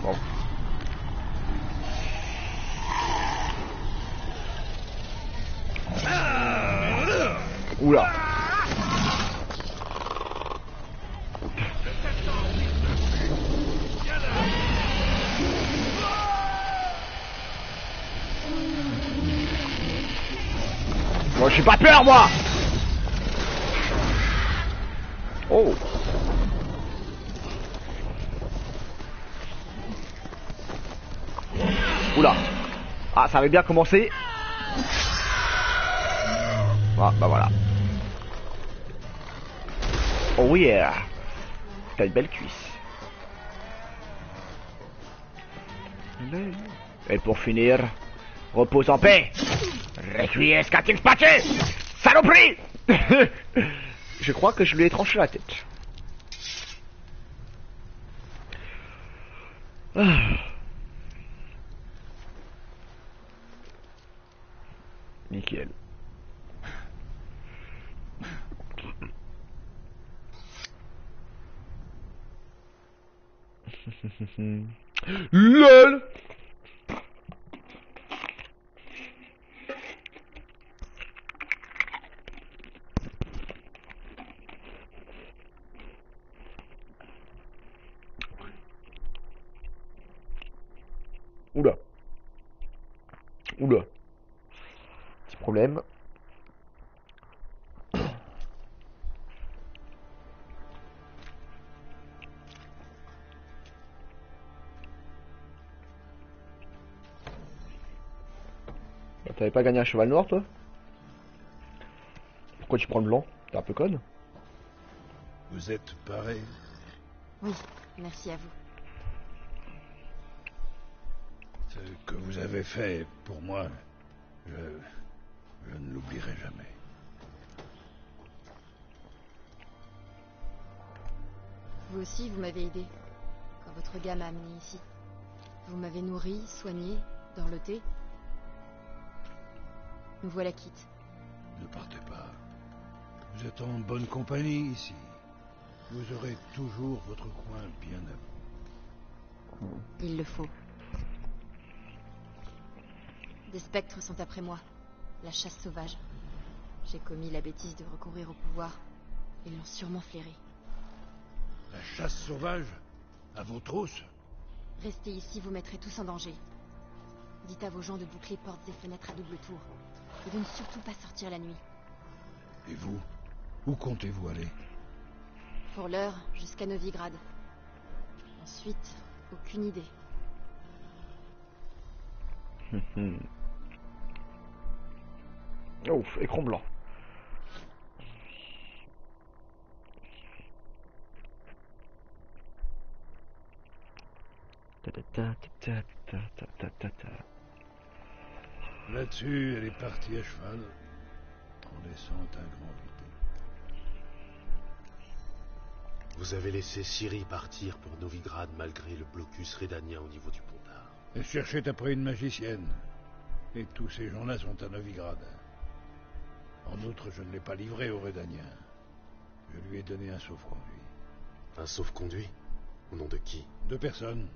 Bon. Oula. Moi, j'ai pas peur, moi. Oh. Oula. Ah, ça avait bien commencé. Ah, bah voilà. Oh yeah. T'as une belle cuisse. Et pour finir, repose en paix. Requiescat in pace. Saloperie. Je crois que je lui ai tranché la tête. Ah. Nickel. LOL. Oula. Oula. Petit problème. T'avais pas gagné un cheval noir, toi? Pourquoi tu prends le blanc? T'es un peu conne? Vous êtes paré? Oui, merci à vous. Ce que vous avez fait pour moi, je ne l'oublierai jamais. Vous aussi, vous m'avez aidé. Quand votre gars m'a amené ici. Vous m'avez nourri, soigné, dorloté. Me voilà quitte. Ne partez pas. Vous êtes en bonne compagnie ici. Vous aurez toujours votre coin bien à vous. Il le faut. Des spectres sont après moi. La chasse sauvage. J'ai commis la bêtise de recourir au pouvoir. Ils l'ont sûrement flairé. La chasse sauvage? À vos trousses? Restez ici, vous mettrez tous en danger. Dites à vos gens de boucler portes et fenêtres à double tour. Et de ne surtout pas sortir la nuit. Et vous? Où comptez-vous aller? Pour l'heure, jusqu'à Novigrad. Ensuite, aucune idée. Ouf, écran blanc. Là-dessus, elle est partie à cheval, en laissant un grand vide. Vous avez laissé Ciri partir pour Novigrad malgré le blocus rédanien au niveau du Pontar. Elle cherchait après une magicienne. Et tous ces gens-là sont à Novigrad. En outre, je ne l'ai pas livré aux Rédaniens. Je lui ai donné un sauf-conduit. Un sauf-conduit? Au nom de qui? 2 personnes,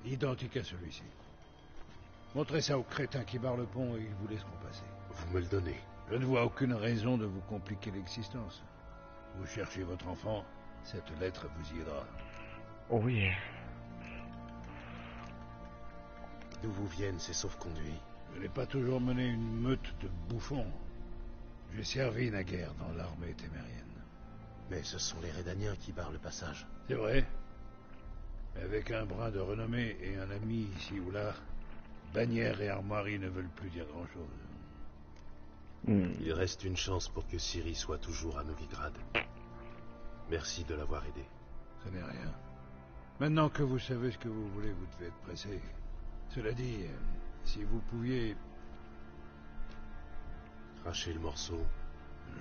identiques à celui-ci. Montrez ça aux crétins qui barrent le pont et ils vous laisseront passer. Vous me le donnez? Je ne vois aucune raison de vous compliquer l'existence. Vous cherchez votre enfant, cette lettre vous y aidera. Oh oui. D'où vous viennent ces sauf-conduits? Je n'ai pas toujours mené une meute de bouffons. J'ai servi naguère dans l'armée témérienne. Mais ce sont les Rédaniens qui barrent le passage. C'est vrai. Avec un brin de renommée et un ami ici ou là, bannière et armoiries ne veulent plus dire grand-chose. Il reste une chance pour que Ciri soit toujours à Novigrad. Merci de l'avoir aidé. Ce n'est rien. Maintenant que vous savez ce que vous voulez, vous devez être pressé. Cela dit, si vous pouviez... Cracher le morceau.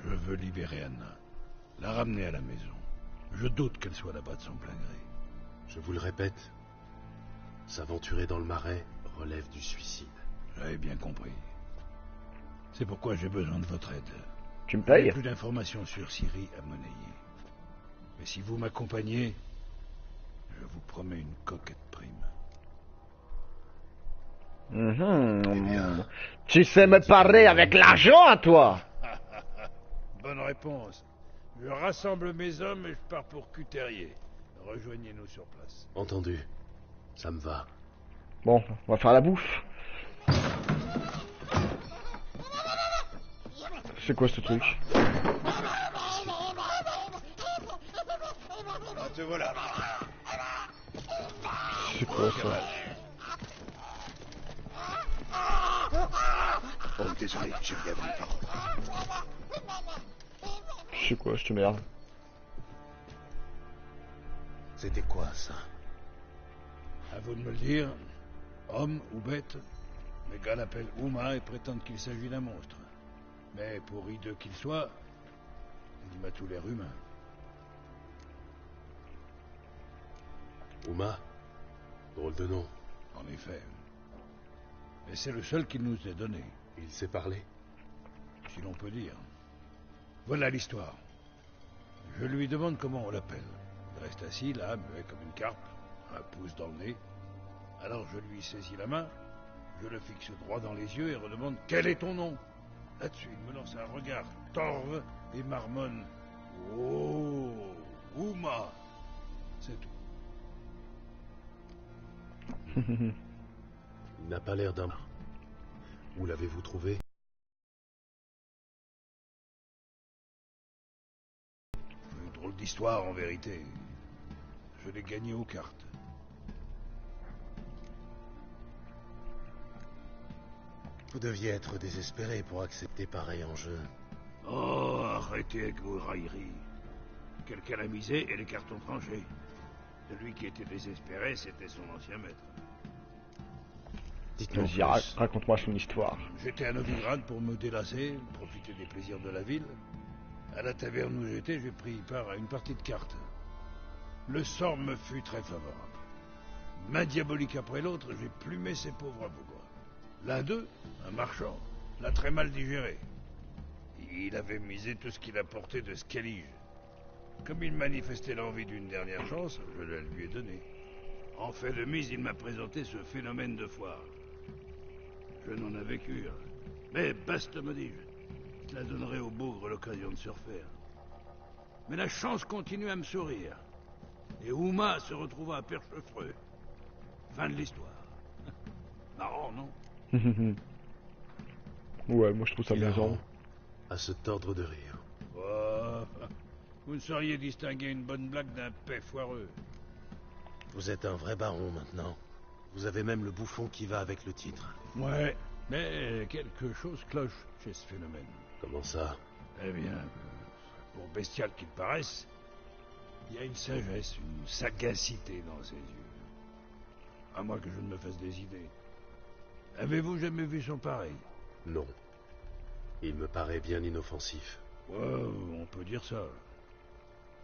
Je veux libérer Anna. La ramener à la maison. Je doute qu'elle soit là-bas de son plein gré. Je vous le répète, s'aventurer dans le marais relève du suicide. J'avais bien compris. C'est pourquoi j'ai besoin de votre aide. Tu me Je n'ai payes? plus d'informations sur Ciri à monnayer. Mais si vous m'accompagnez, je vous promets une coquette prime. Eh bien, Tu sais me parler avec l'argent à toi? Bonne réponse. Je rassemble mes hommes et je pars pour Cuterrier. Rejoignez-nous sur place. entendu. Ça me va. Bon, on va faire la bouffe. C'est quoi ce truc? Ah, te voilà. C'est quoi ça? Oh, désolé, j'ai bien vu les paroles. C'est quoi cette merde? C'était quoi, ça? À vous de me le dire. Homme ou bête, les gars l'appellent Uma et prétendent qu'il s'agit d'un monstre. Mais pour hideux qu'il soit, il m'a tout l'air humain. Uma? Drôle de nom. En effet. Et c'est le seul qu'il nous ait donné, Il sait parler? si l'on peut dire. Voilà l'histoire. Je lui demande comment on l'appelle. Il reste assis là, muet comme une carpe, un pouce dans le nez. Alors je lui saisis la main, je le fixe droit dans les yeux et redemande « Quel est ton nom ?» Là-dessus, il me lance un regard torve et marmonne « Oh, Uma !» C'est tout. Il n'a pas l'air d'un... Où l'avez-vous trouvé? Une drôle d'histoire, en vérité. Je l'ai gagné aux cartes. Vous deviez être désespéré pour accepter pareil enjeu. Oh, arrêtez avec vos railleries. Quelqu'un l'a misé et les cartes ont tranché. Celui qui était désespéré, c'était son ancien maître. Dites-nous Vas-y, plus. raconte-moi son histoire. J'étais à Novigrad pour me délasser, profiter des plaisirs de la ville. À la taverne où j'étais, j'ai pris part à une partie de cartes. Le sort me fut très favorable. Main diabolique après l'autre, j'ai plumé ces pauvres bougres. L'un d'eux, un marchand, l'a très mal digéré. Il avait misé tout ce qu'il apportait de Scalige. Comme il manifestait l'envie d'une dernière chance, je la lui ai donnée. En fait de mise, il m'a présenté ce phénomène de foire. Je n'en avais cure. Mais baste, me dis-je. Cela donnerait au bougre l'occasion de se refaire. Mais la chance continue à me sourire. Et Uma se retrouva à Perchefreux. Fin de l'histoire. Marrant, non? Ouais, moi je trouve ça Hilarant. amusant. À se tordre de rire. Oh, vous ne sauriez distinguer une bonne blague d'un paix foireux. Vous êtes un vrai baron maintenant. Vous avez même le bouffon qui va avec le titre. Ouais, mais quelque chose cloche chez ce phénomène. Comment ça? Eh bien, pour bestial qu'il paraisse, il y a une sagesse, une sagacité dans ses yeux. À moins que je ne me fasse des idées. Avez-vous jamais vu son pareil? Non. Il me paraît bien inoffensif. Ouais, on peut dire ça.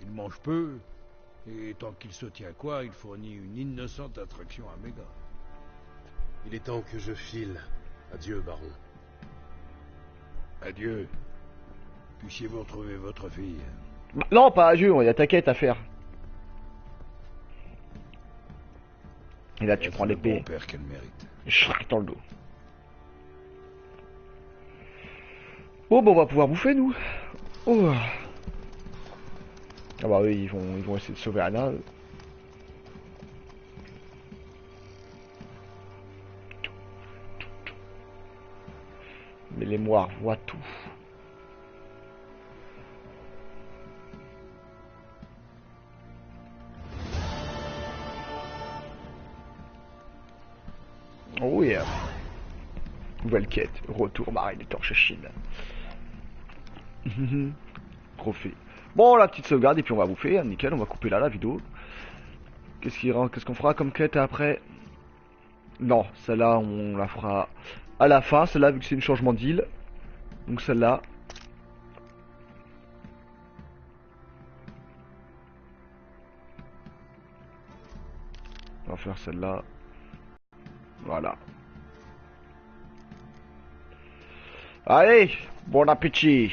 Il mange peu, et tant qu'il se tient quoi, il fournit une innocente attraction à mes gars. Il est temps que je file. Adieu, baron. Adieu. Puissiez-vous retrouver votre fille. Non, pas adieu, il y a ta quête à faire. Et là, tu Être prends le l'épée. bon père qu'elle mérite. Chrac dans le dos. Oh, bon, on va pouvoir bouffer, nous. Oh. Ah bah oui, ils vont essayer de sauver Anna. Mais les moires voient tout. Oh yeah. Nouvelle quête, retour marée des torches Chine. Trophée. Bon, la petite sauvegarde et puis on va bouffer, hein, nickel, on va couper là la vidéo. Qu'est-ce qu'on fera comme quête après? Non, celle-là, on la fera à la fin. Celle-là, vu que c'est un changement d'île. Donc celle-là. On va faire celle-là. Voilà. Allez, bon appétit.